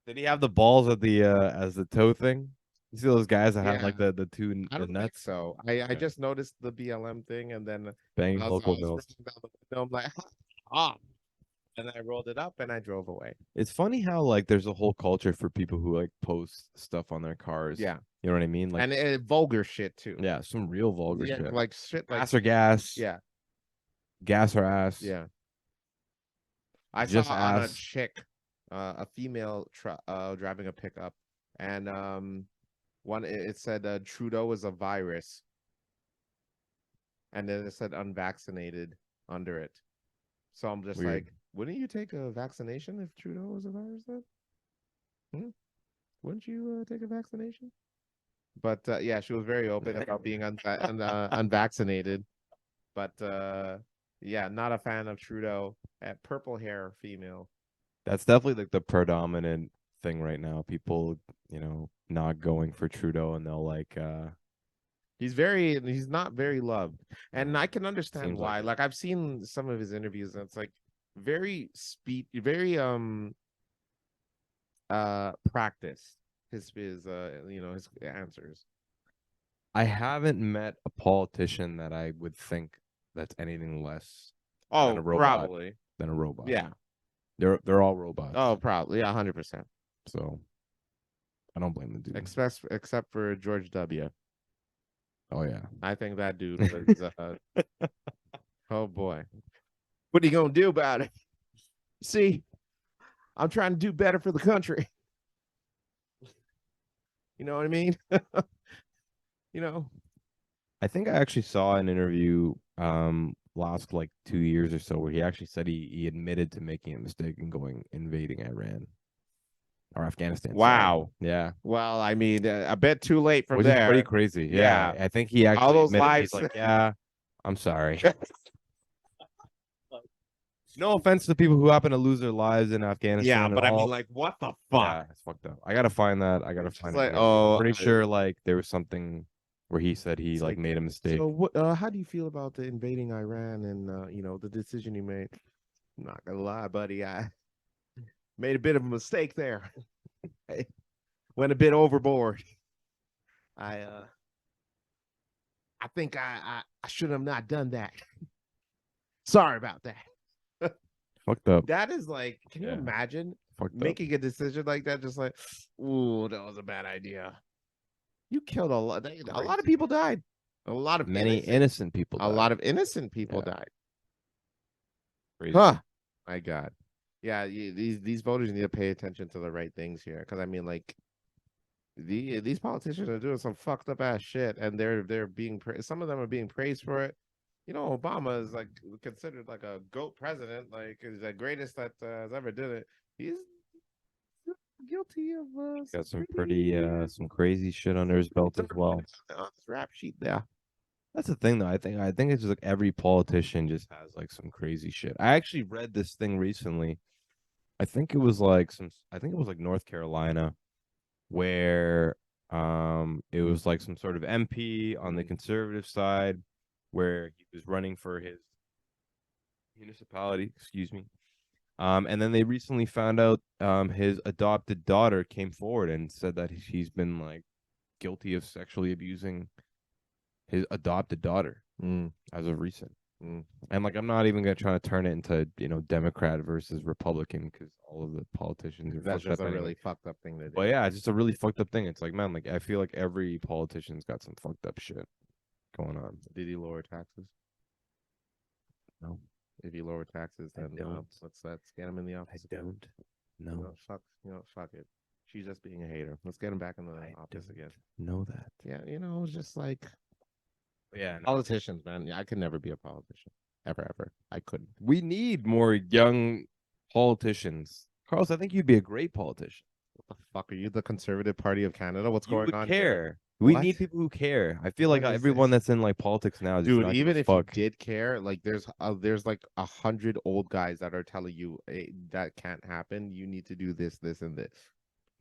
Did he have the balls at the as the toe thing? You see those guys that have like the nuts? So I just noticed the BLM thing, and then banging local MILFs. I'm like, and I rolled it up and I drove away. It's funny how like there's a whole culture for people who like post stuff on their cars. Yeah, you know what I mean. Like, and vulgar shit too. Yeah, some real vulgar shit. Like shit, like ass or gas. Yeah, gas or ass. Yeah. I just saw ass. On a chick, a female driving a pickup, and it said Trudeau is a virus, and then it said unvaccinated under it. So I'm just Weird. like, wouldn't you take a vaccination if Trudeau was a virus then? Wouldn't you take a vaccination? But yeah, she was very open about being unvaccinated. But yeah, not a fan of Trudeau. Purple hair female. That's definitely like the predominant thing right now. People, not going for Trudeau, and they'll like he's not very loved. And I can understand Seems why. like it. Like I've seen some of his interviews, and it's like very practiced. His his answers. I haven't met a politician that I would think that's anything less Oh, than a robot. probably. Than a robot. Yeah. They're all robots. Oh, probably. Yeah, 100%. So I don't blame the dude. Except for George W. Oh yeah. I think that dude was oh boy. What are you gonna do about it? See, I'm trying to do better for the country. You know what I mean? You know. I think I actually saw an interview last like 2 years or so where he actually said he admitted to making a mistake and going invading Iran or Afghanistan. Wow. Sorry. Yeah. Well, I mean, a bit too late from Which there. is pretty crazy. Yeah. I think he actually all those admitted, lives. he's like, yeah, I'm sorry. No offense to people who happen to lose their lives in Afghanistan. Yeah, but I mean, like, what the fuck? Yeah, it's fucked up. I gotta find that. I gotta find like, it. oh, I'm pretty sure like there was something where he said he like like, made a mistake. So, what? How do you feel about the invading Iran and you know, the decision you made? I'm not gonna lie, buddy. I made a bit of a mistake there. I went a bit overboard. I think I should have not done that. Sorry about that. Fucked up. That is like, can you imagine Fucked making a decision like that? Just like, ooh, that was a bad idea. You killed a lot. A lot of people died. A lot of Many innocent people. A lot of innocent people died. Crazy. Huh. My God. Yeah, these voters need to pay attention to the right things here, because I mean, like, these politicians are doing some fucked up ass shit, and they're being some of them are being praised for it. You know, Obama is like considered like a GOAT president, like is the greatest that has ever did it. He's guilty of got some pretty some crazy shit under his belt as well. On this rap sheet there. That's the thing though. I think it's just like every politician just has like some crazy shit. I actually read this thing recently. I think it was like North Carolina, where it was like some sort of MP on the conservative side where he was running for his municipality, excuse me. And then they recently found out his adopted daughter came forward and said that she's been like guilty of sexually abusing his adopted daughter as of recent. And like, I'm not even gonna try to turn it into, you know, Democrat versus Republican, because all of the politicians are That's just a really fucked up thing to do. But yeah, it's just a really fucked up thing. It's like, man, like I feel like every politician's got some fucked up shit going on. Did he lower taxes? No. If he lower taxes, then let's get him in the office. I don't. No. Fuck it. She's just being a hater. Let's get him back in the office again. Know that. Yeah, you know, it's just like, yeah, politicians, man. I could never be a politician. Ever. I couldn't. We need more young politicians. Carlos, I think you'd be a great politician. What the fuck are you, the Conservative Party of Canada? What's going on? Care. We need people who care. I feel like everyone that's in like politics now is dude. Even if you did care, like there's like 100 old guys that are telling you, hey, that can't happen. You need to do this, this, and this.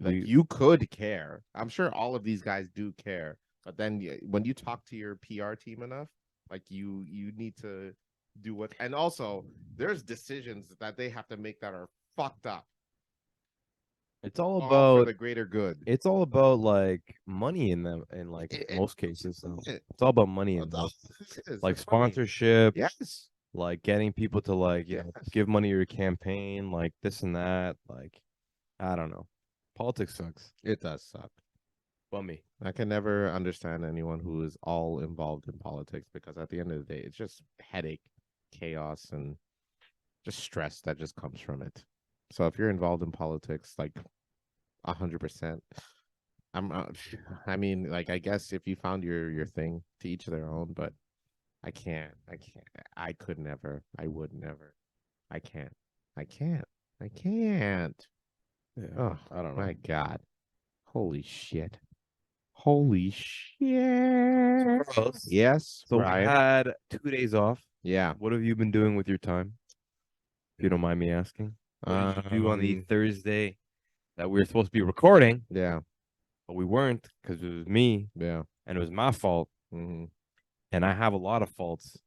Like you could care. I'm sure all of these guys do care. But then when you talk to your PR team enough, like you need to do what. And also, there's decisions that they have to make that are fucked up. It's all about for the greater good. It's all about like money in them, in like most cases. So it's all about money in like sponsorship. Yes. Like getting people to like give money to your campaign, like this and that. Like, I don't know. Politics sucks. It does suck. Bummy. I can never understand anyone who is all involved in politics, because at the end of the day, it's just headache, chaos, and just stress that just comes from it. So if you're involved in politics, like 100%, I mean, like, I guess if you found your thing, to each their own, but I could never, I would never, I can't. Yeah, Oh, I don't know. My God. Holy shit. Yes. So Ryan. we had 2 days off. Yeah. What have you been doing with your time? If you don't mind me asking. What did you do on the Thursday that we were supposed to be recording? Yeah. But we weren't, because it was me. Yeah. And it was my fault. Mm-hmm. And I have a lot of faults.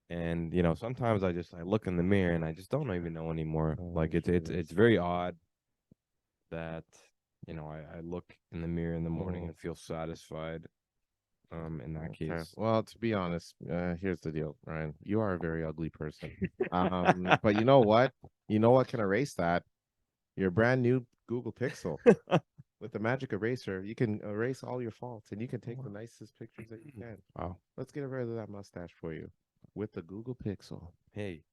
And, you know, sometimes I look in the mirror and I just don't even know anymore. Like it's very odd that, you know, I look in the mirror in the morning and feel satisfied. In that case. Well, to be honest, here's the deal, Ryan. You are a very ugly person. But you know what? You know what can erase that? Your brand new Google Pixel. With the magic eraser, you can erase all your faults, and you can take the nicest pictures that you can. Wow. Let's get rid of that mustache for you with the Google Pixel. Hey.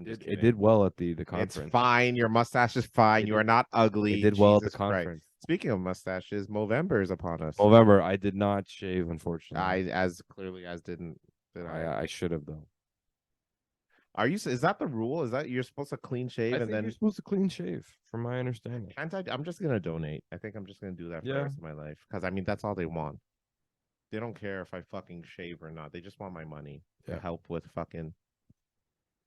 It It did well at the conference. It's fine. Your mustache is fine. You are not ugly. It did well at the Jesus Christ. conference. Speaking of mustaches, Movember is upon us. November, I did not shave, unfortunately. I as clearly as didn't. I should have though. Are you? Is that the rule? Is that you're supposed to clean shave I and think then? you're supposed to clean shave, from my understanding. Can't I? I'm just gonna donate. I think I'm just gonna do that for the Yeah. rest of my life because I mean that's all they want. They don't care if I fucking shave or not. They just want my money to Yeah. help with fucking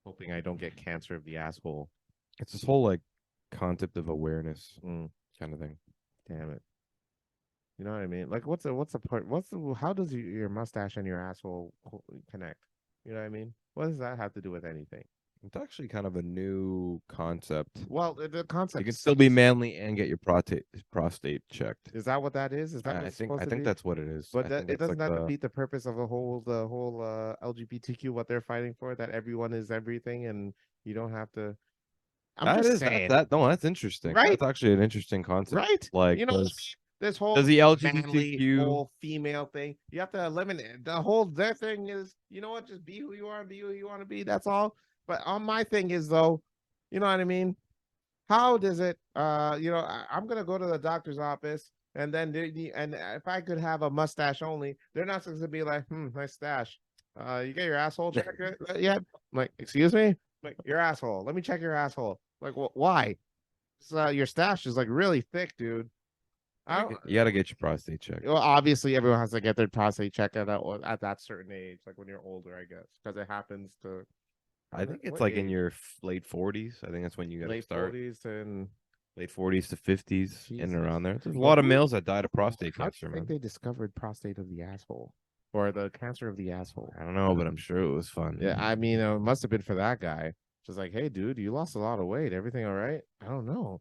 hoping I don't get cancer of the asshole. It's this whole like concept of awareness Mm, kind of thing. damn it. You know what I mean? Like, what's the part? How does your mustache and your asshole connect? You know what I mean? What does that have to do with anything? It's actually kind of a new concept. Well, the concept You can still be sucks. manly and get your prostate checked. Is that what that is? Is that what I it's think supposed to be? that's what it is. But I that, think it it's doesn't like that the- defeat the purpose of the whole LGBTQ what they're fighting for, that everyone is everything and you don't have to. I'm That just is saying, no, that's interesting. Right? That's actually an interesting concept. right? Like You know what I does- mean? This whole does the manly, LGBTQ whole female thing, you have to eliminate the whole. Their thing is, you know what? Just be who you are and be who you want to be. That's all. But on my thing is though, you know what I mean? How does it? I'm gonna go to the doctor's office, and then and if I could have a mustache only, they're not supposed to be like, nice stash. You get your asshole checked? Yeah. I'm like, excuse me? Like, your asshole. Let me check your asshole. Like, why? Your stash is like really thick, dude. you got to get your prostate checked. Well, obviously, everyone has to get their prostate checked at that certain age, like when you're older, I guess, because it happens to. I think it's what like in age? your late 40s. I think that's when you got to late start. 40s and. Late 40s to 50s, in Jesus. and around there. There's a But lot of who- males that died of prostate How do cancer, you man. think they discovered prostate of the asshole or the cancer of the asshole? I don't know, but I'm sure it was fun. Yeah, I mean, it must have been for that guy. Just like, hey, dude, you lost a lot of weight. Everything all right? I don't know.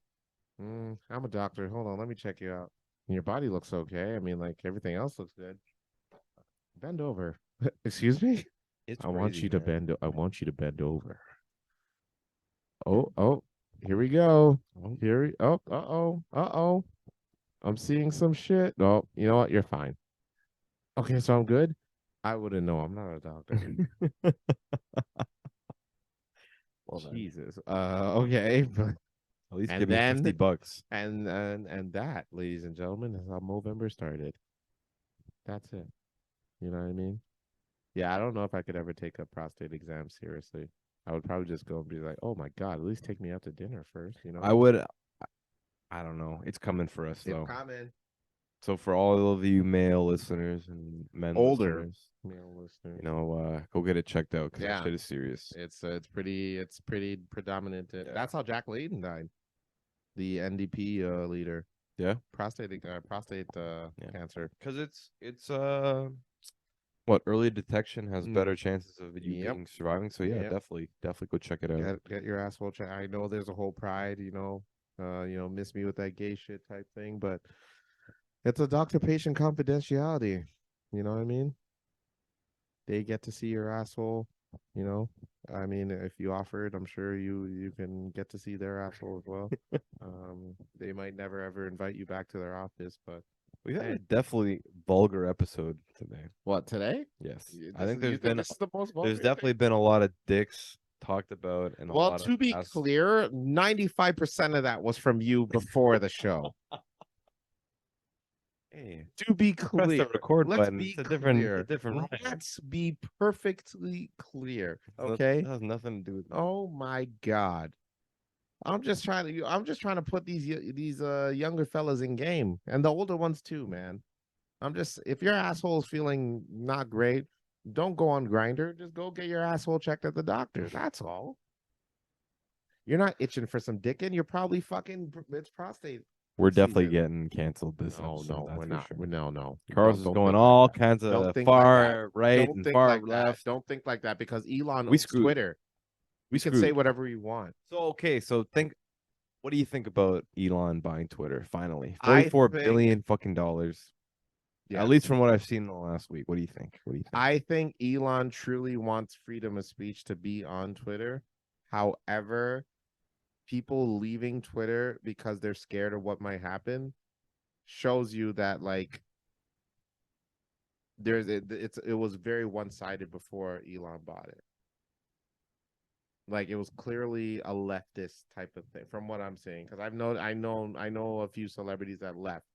I'm a doctor. Hold on, let me check you out. Your body looks okay. I mean, like everything else looks good. Bend over. Excuse me. It's I want crazy, you to man. bend. I want you to bend over. Oh, here we go. Uh-oh. I'm seeing some shit. No, you know what? You're fine. Okay, so I'm good. I wouldn't know. I'm not a doctor. Well, then, Jesus. Okay. But at least and give me then- $50. and that, ladies and gentlemen, is how Movember started. That's it. You know what I mean? Yeah, I don't know if I could ever take a prostate exam seriously. I would probably just go and be like, "Oh my god, at least take me out to dinner first." You know? I would. I don't know. It's coming for us It's though. coming. So for all of you male listeners and men Older. listeners, Male listeners. go get it checked out because Yeah. that shit is serious. It's pretty predominant. Yeah. That's how Jack Layton died, the NDP leader. Yeah. Prostate Yeah. cancer. Because it's what early detection has Mm. better chances of you Yep. being surviving. So yeah, Yep. definitely go check it out. Get your asshole checked. I know there's a whole pride, miss me with that gay shit type thing, but it's a doctor-patient confidentiality. You know what I mean? They get to see your asshole. You know, I mean, if you offer it, I'm sure you can get to see their asshole as well. They might never ever invite you back to their office, but We had Hey. a definitely vulgar episode today. what today? Yes, You- I this think is- there's you been this is the most there's vulgar thing? definitely been a lot of dicks talked about and a Well, lot to of be ass- clear, 95% of that was from you before the show. Hey, To be press clear, the record let's button. be It's a different clear. rhyme. Let's be perfectly clear. That Okay. has nothing to do with Oh my God. I'm just trying to put these younger fellas in game and the older ones too, man. If your asshole's feeling not great, don't go on Grinder. Just go get your asshole checked at the doctor. That's all. You're not itching for some dick in. You're probably fucking it's prostate. We're definitely season. getting canceled this No, episode. that's we're for not. sure. No. Carlos Don't is think going like all that. kinds Don't of think like far right Don't and think far like left. that. Don't think like that because Elon We owns screwed. Twitter. We can say screwed. whatever we want. So okay, what do you think about Elon buying Twitter finally? I $44 think- billion fucking dollars. Yeah. At least from what I've seen in the last week. What do you think? I think Elon truly wants freedom of speech to be on Twitter. However, people leaving Twitter because they're scared of what might happen shows you that like it was very one-sided before Elon bought it. Like it was clearly a leftist type of thing from what I'm saying, because I know a few celebrities that left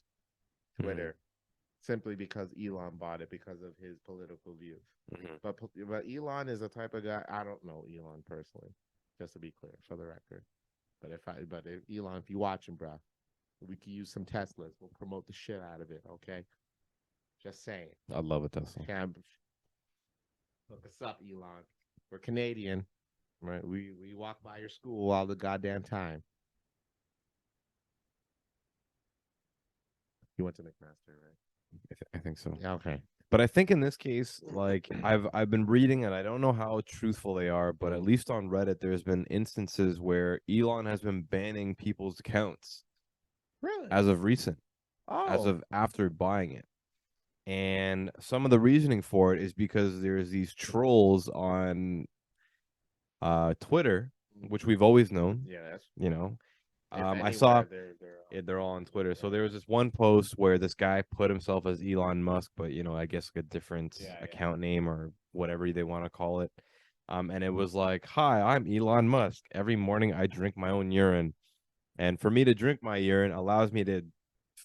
Twitter simply because Elon bought it because of his political views. But Elon is the type of guy, I don't know Elon personally, just to be clear for the record. But if Elon, if you watching, bro, we could use some Teslas. We'll promote the shit out of it, okay? Just saying. I'd love a Tesla. Look us up, Elon. We're Canadian, right? We walk by your school all the goddamn time. You went to McMaster, right? I think so. Yeah, okay. But I think in this case, like I've been reading, and I don't know how truthful they are, but at least on Reddit, there's been instances where Elon has been banning people's accounts. Really? As of recent. Oh. As of after buying it. And some of the reasoning for it is because there's these trolls on Twitter, which we've always known. Yeah, that's you know. anywhere, I saw they're all on Twitter. So there was this one post where this guy put himself as Elon Musk, but I guess like a different account name or whatever they want to call it. And it was like, "Hi, I'm Elon Musk. Every morning I drink my own urine, and for me to drink my urine allows me to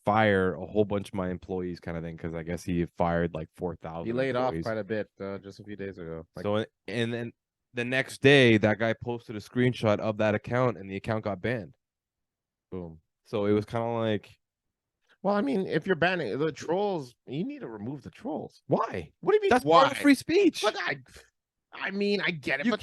fire a whole bunch of my employees," kind of thing, because I guess he fired like 4,000. He laid off quite a bit just a few days ago. So and then the next day, that guy posted a screenshot of that account, and the account got banned. Boom. So it was kind of like, well, I mean, if you're banning the trolls, you need to remove the trolls. Why? What do you mean? That's why? part of free speech. But I mean, I get it. You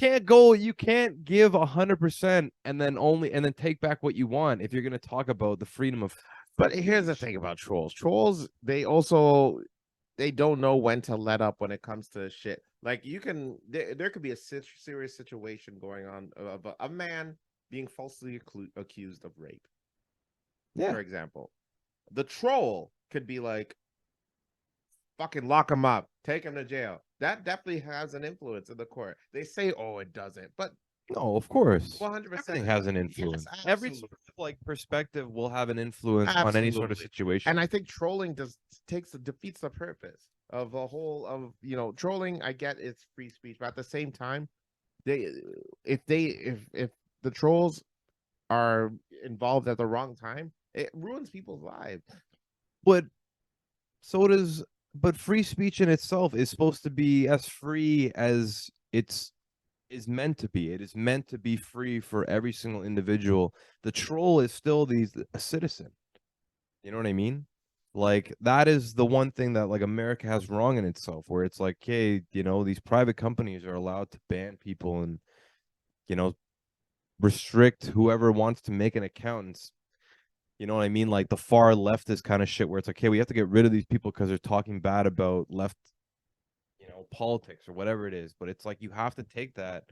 can't give 100% and then take back what you want if you're going to talk about the freedom of. But here's the thing about trolls. Trolls, they don't know when to let up when it comes to shit. Like there could be a serious situation going on of a man being falsely accused of rape. Yeah. For example, the troll could be like, fucking lock him up, take him to jail. That definitely has an influence in the court. They say, oh, it doesn't, but no, of course, 100% everything has an influence. Yes, every sort of like perspective will have an influence on any sort of situation. And I think trolling defeats the purpose of a whole of trolling. I get it's free speech, but at the same time, if the trolls are involved at the wrong time, it ruins people's lives. But free speech in itself is supposed to be as free as is meant to be. It is meant to be free for every single individual. The troll is still a citizen. You know what I mean? Like, that is the one thing that like America has wrong in itself, where it's like, hey, these private companies are allowed to ban people and restrict whoever wants to make an account. You know what I mean? Like the far leftist kind of shit where it's like, hey, we have to get rid of these people because they're talking bad about left, politics or whatever it is. But it's like, you have to take that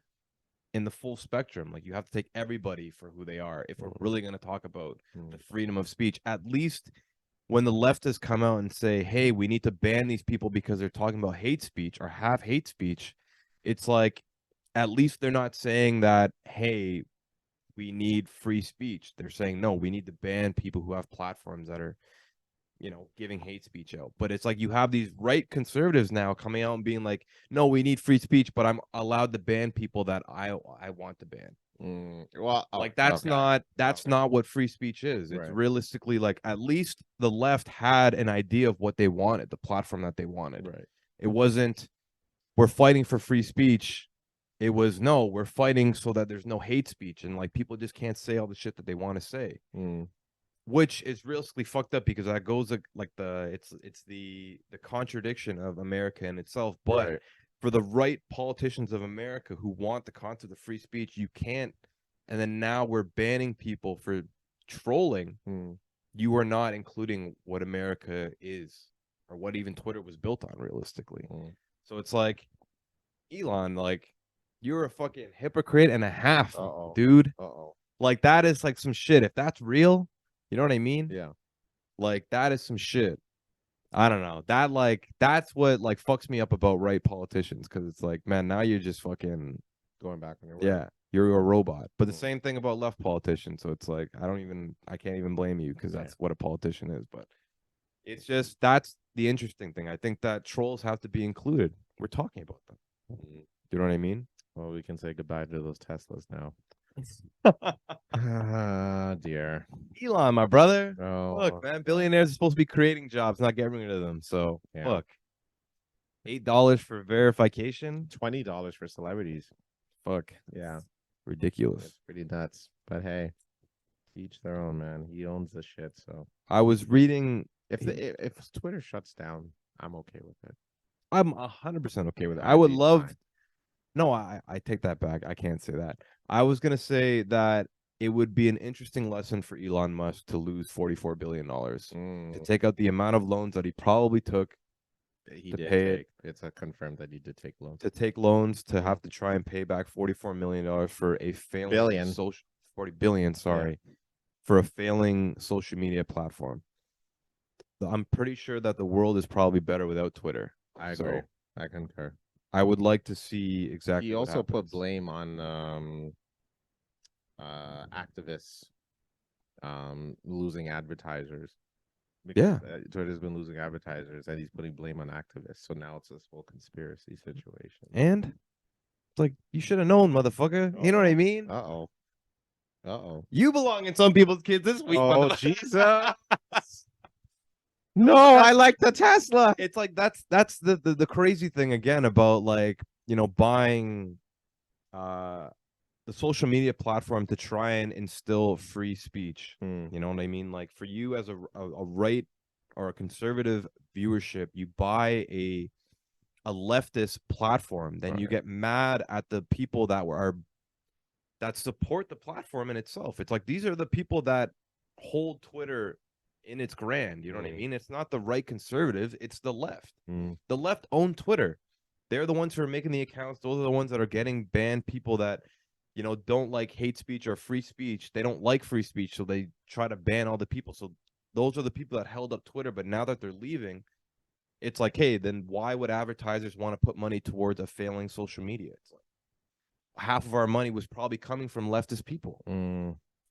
in the full spectrum. Like, you have to take everybody for who they are if we're really going to talk about the freedom of speech. At least when the leftists come out and say, hey, we need to ban these people because they're talking about hate speech or have hate speech, it's like, at least they're not saying that, hey, we need free speech. They're saying, no, we need to ban people who have platforms that are, giving hate speech out. But it's like, you have these right conservatives now coming out and being like, no, we need free speech, but I'm allowed to ban people that I want to ban. Well, like that's not what free speech is. It's realistically like, at least the left had an idea of what they wanted, the platform that they wanted. Right. It wasn't, we're fighting for free speech. It was, no, we're fighting so that there's no hate speech and like people just can't say all the shit that they want to say, which is realistically fucked up, because that goes like it's the contradiction of America in itself. But for the right politicians of America who want the concept of free speech, you can't. And then now we're banning people for trolling. You are not including what America is or what even Twitter was built on realistically. So it's like, Elon, like, you're a fucking hypocrite and a half, dude. Like, that is like some shit. If that's real, you know what I mean? Yeah. Like, that is some shit. I don't know. That's what like fucks me up about right politicians, because it's like, man, now you're just fucking going back on your word. Yeah. You're a robot. But the Mm. same thing about left politicians. So it's like I can't even blame you because that's what a politician is. But it's just that's the interesting thing. I think that trolls have to be included. We're talking about them. Mm. You know what I mean? Well, we can say goodbye to those Teslas now. Ah, dear. Elon, my brother. Oh, Look, man, billionaires are supposed to be creating jobs, not getting rid of them. So Yeah. look, $8 for verification. $20 for celebrities. Fuck, Yeah, ridiculous. it's pretty nuts. But hey, each their own, man. He owns the shit. So I was reading. if Twitter shuts down, I'm okay with it. I'm 100% okay with it. I I'd would be love. fine. No, I take that back. I can't say that. I was gonna say that it would be an interesting lesson for Elon Musk to lose $44 billion to take out the amount of loans that he probably took He to did pay it. take. It's a confirmed that he did take loans. To take loans to have to try and pay back $44 million for a failing Billion. 40 billion, sorry, for a failing social media platform. I'm pretty sure that the world is probably better without Twitter. I So, agree. I concur. I would like to see exactly. He what also put happens. blame on activists losing advertisers. Yeah. Twitter's been losing advertisers, and he's putting blame on activists. So now it's this whole conspiracy situation. And it's like you should have known, motherfucker. You know what I mean? Uh-oh. Uh-oh. You belong in some people's kids this week. Oh, motherfucker. Jesus. No, I like the Tesla. It's like that's the crazy thing again about like, you know, buying the social media platform to try and instill free speech. You know what I mean? Like for you as a right or a conservative viewership, you buy a leftist platform, then you get mad at the people that support the platform in itself. It's like these are the people that hold Twitter in its grand. You know what I mean? It's not the right conservative, it's the left. The left own Twitter. They're the ones who are making the accounts. Those are the ones that are getting banned. People that, you know, don't like hate speech or free speech. They don't like free speech, so they try to ban all the people. So those are the people that held up Twitter. But now that they're leaving, it's like, hey, then why would advertisers want to put money towards a failing social media? It's like half of our money was probably coming from leftist people.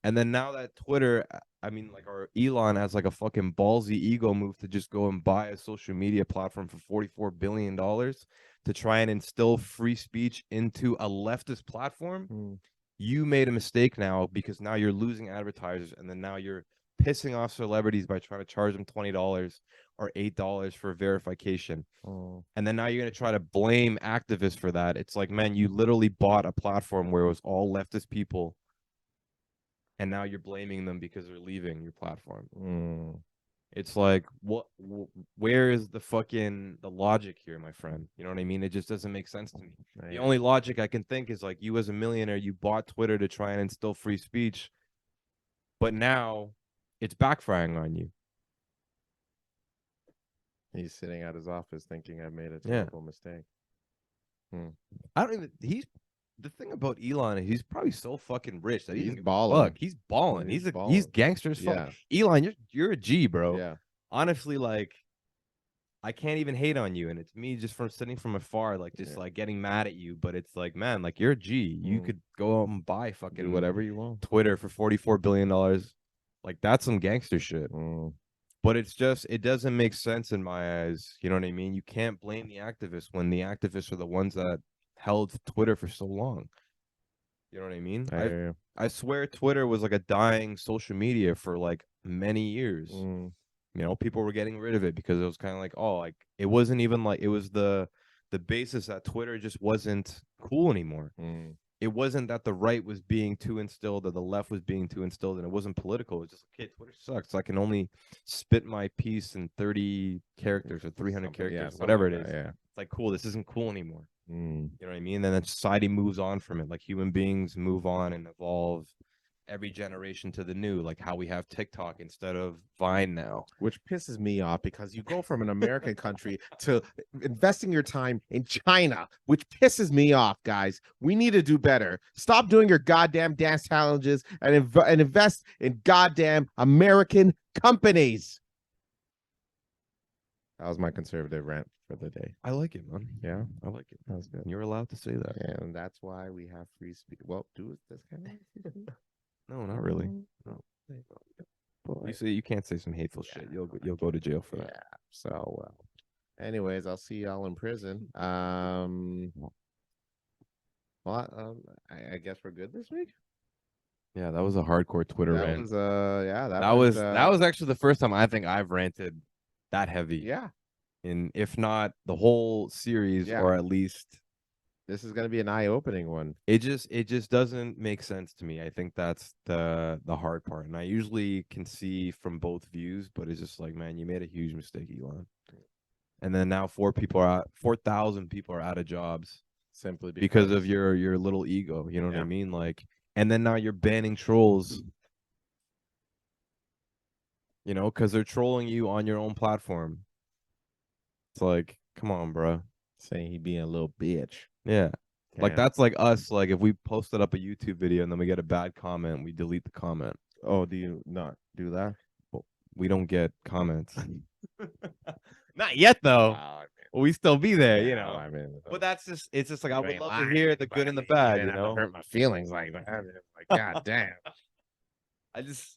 And then now that Twitter, I mean, like our Elon has like a fucking ballsy ego move to just go and buy a social media platform for $44 billion to try and instill free speech into a leftist platform. You made a mistake now because now you're losing advertisers, and then now you're pissing off celebrities by trying to charge them $20 or $8 for verification. And then now you're going to try to blame activists for that. It's like, man, you literally bought a platform where it was all leftist people, and now you're blaming them because they're leaving your platform. It's like, where is the logic here, my friend? You know what I mean? It just doesn't make sense to me. The only logic I can think is like, you as a millionaire, you bought Twitter to try and instill free speech, but now it's backfiring on you. He's sitting at his office thinking I made a terrible mistake. I don't even. The thing about Elon is he's probably so fucking rich that he's balling. He's balling. He's He's gangster as fuck. Elon, you're a G, bro. Yeah. Honestly, like, I can't even hate on you, and it's me just from sitting from afar, like just like getting mad at you. But it's like, man, like you're a G. You could go out and buy fucking whatever you want. Twitter for $44 billion. Like that's some gangster shit. But it's just, it doesn't make sense in my eyes. You know what I mean? You can't blame the activists when the activists are the ones that held Twitter for so long. You know what I mean? I swear Twitter was like a dying social media for like many years. You know, people were getting rid of it because it was kind of like, oh, like it wasn't even like, it was the basis that Twitter just wasn't cool anymore. It wasn't that the right was being too instilled or the left was being too instilled, and it wasn't political. It was just, okay, Twitter sucks. I can only spit my piece in 30 characters or 300 characters, whatever it is. It's like, cool, this isn't cool anymore. You know what I mean? And then society moves on from it. Like human beings move on and evolve every generation to the new, like how we have TikTok instead of Vine now. Which pisses me off because you go from an American country to investing your time in China, which pisses me off, guys. We need to do better. Stop doing your goddamn dance challenges and invest in goddamn American companies. That was my conservative rant. for the day. I like it, man. Yeah, I like it. that's good. You're allowed to say that. And that's why we have free speech. Well, do this kind of. No, not really. No. You say you can't say some hateful shit. You'll go to jail for that. Yeah. So, anyways, I'll see y'all in prison. Well, I guess we're good this week. Yeah, that was a hardcore Twitter That rant. was yeah. That was actually the first time I think I've ranted that heavy. Yeah. In if not the whole series, Yeah. or at least This is gonna be an eye-opening one. it just doesn't make sense to me. I think that's the hard part, and I usually can see from both views, but it's just like, man, you made a huge mistake, Elon. And then now 4,000 people are out of jobs Simply because of your little ego. You know what I mean? Like, and then now you're banning trolls. You know, because they're trolling you on your own platform. It's like, come on, bro. saying he being a little bitch. Yeah. Like, Yeah. that's like us. Like, if we posted up a YouTube video and then we get a bad comment, we delete the comment. Oh, do you not do that? Well, we don't get comments. Not yet, though. Wow, We still be there, you yeah, know. I mean, But that's just, it's just like, I you would ain't love lying, to hear the but good and the you bad, didn't you have to know. hurt my feelings like that. Like, god damn. I just,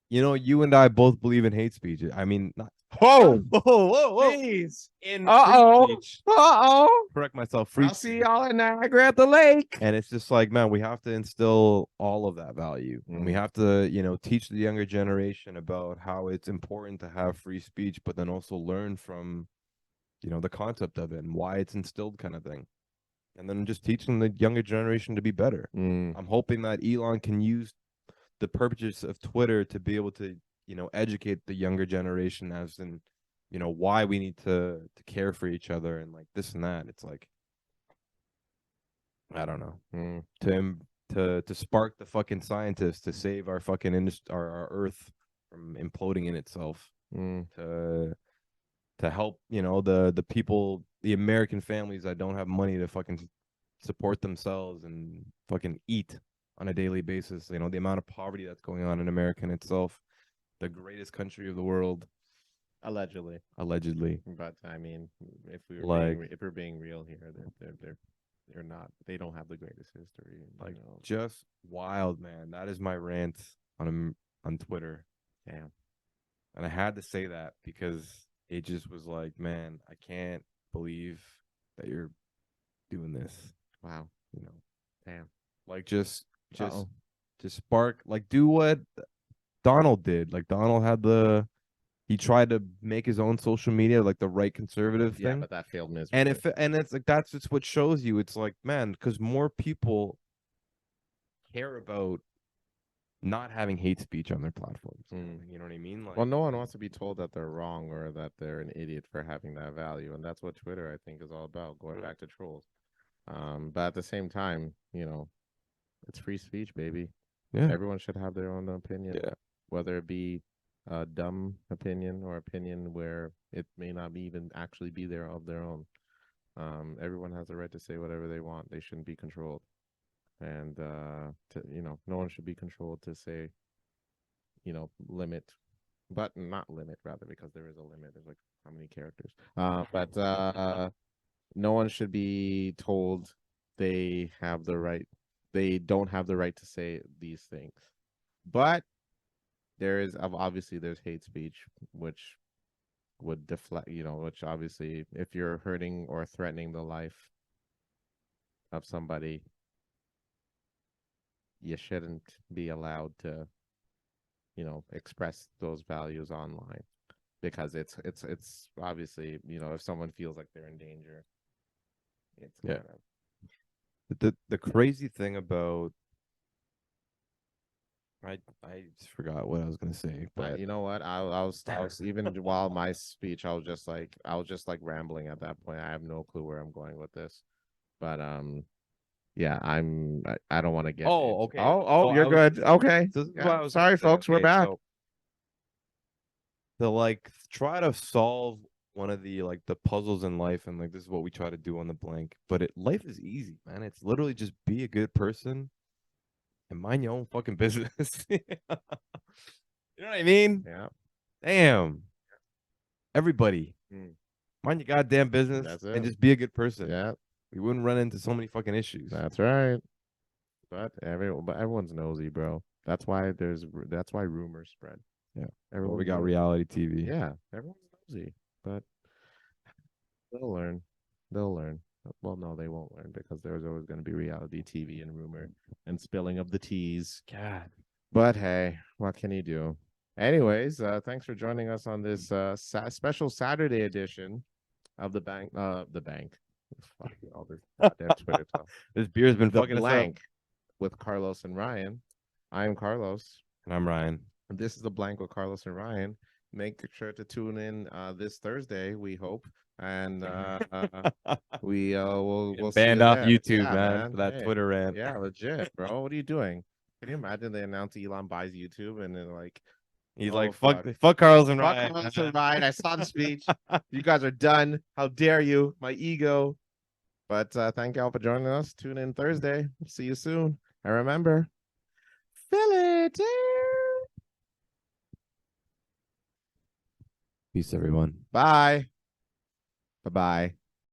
you know, you and I both believe in hate speech. I mean, not. Whoa, Whoa. jeez. In Uh-oh. free speech. Uh-oh. Correct myself. Free I'll see y'all in Niagara at the lake. And it's just like, man, we have to instill all of that value. And we Mhm. have to, you know, teach the younger generation about how it's important to have free speech, but then also learn from, you know, the concept of it and why it's instilled, kind of thing. And then just teaching the younger generation to be better. I'm hoping that Elon can use the purpose of Twitter to be able to, you know, educate the younger generation as in, you know, why we need to care for each other and like this and that. It's like, I don't know, to spark the fucking scientists to save our fucking our Earth from imploding in itself, to help, you know, the people, the American families that don't have money to fucking support themselves and fucking eat on a daily basis. You know, the amount of poverty that's going on in America in itself, the greatest country of the world, Allegedly. But I mean, if we're being real here, they're not. They don't have the greatest history. Like, just wild, man. That is my rant on Twitter. Damn. And I had to say that because it just was like, man, I can't believe that you're doing this. Wow. You know, damn. Like, just spark, like, do what Donald did. Like, Donald had he tried to make his own social media, like the right conservative thing. Yeah, but that failed miserably. And it's like, that's just what shows you. It's like, man, because more people care about not having hate speech on their platforms. You know what I mean? Like, well, no one wants to be told that they're wrong or that they're an idiot for having that value, and that's what Twitter, I think, is all about. Going back to trolls, but at the same time, you know, it's free speech, baby. Yeah, everyone should have their own opinion. Yeah, whether it be a dumb opinion or opinion where it may not be even actually be there of their own. Everyone has the right to say whatever they want. They shouldn't be controlled. And you know, no one should be controlled to say, you know, limit, but not limit rather, because there is a limit. There's like how many characters? But no one should be told they have the right. They don't have the right to say these things. But there is obviously there's hate speech, which would deflect, you know, which obviously if you're hurting or threatening the life of somebody, you shouldn't be allowed to, you know, express those values online, because it's obviously, you know, if someone feels like they're in danger, it's yeah. The crazy thing about, I just forgot what I was gonna say, but you know what, I was even while my speech, I was just like rambling at that point. I have no clue where I'm going with this, but yeah, I don't want to get. Okay. Oh, you're good. Okay. Yeah. Sorry, folks. We're back. So, to like try to solve one of the like the puzzles in life, and like this is what we try to do on the blank. But life is easy, man. It's literally just be a good person and mind your own fucking business. You know what I mean? Yeah. Damn. Everybody. Mind your goddamn business That's it. and just be a good person. Yeah, We wouldn't run into so many fucking issues. that's right. But everyone's nosy, bro. That's why rumors spread. Yeah. Everyone We got reality TV. Yeah, everyone's nosy, but they'll learn. They'll learn. Well, no, they won't learn because there's always going to be reality TV and rumor and spilling of the teas. God. But hey, what can you do? Anyways, thanks for joining us on this special Saturday edition of the bank. Fuck all this goddamn Twitter talk. This beer's been The fucking us up. Blank with Carlos and Ryan. I am Carlos. And I'm Ryan. And this is the Blank with Carlos and Ryan. Make sure to tune in this Thursday, we hope. And we'll banned off YouTube, yeah, man, for that Hey, Twitter rant. Yeah, legit, bro. What are you doing? Can you imagine they announce Elon buys YouTube and then like He's oh, like, fuck Carlos and fuck Ryan. Carlos and Ryan. I saw the speech. You guys are done. How dare you? My ego. But thank y'all for joining us. Tune in Thursday. See you soon. And remember, Philly. Peace, everyone. Bye. Bye-bye.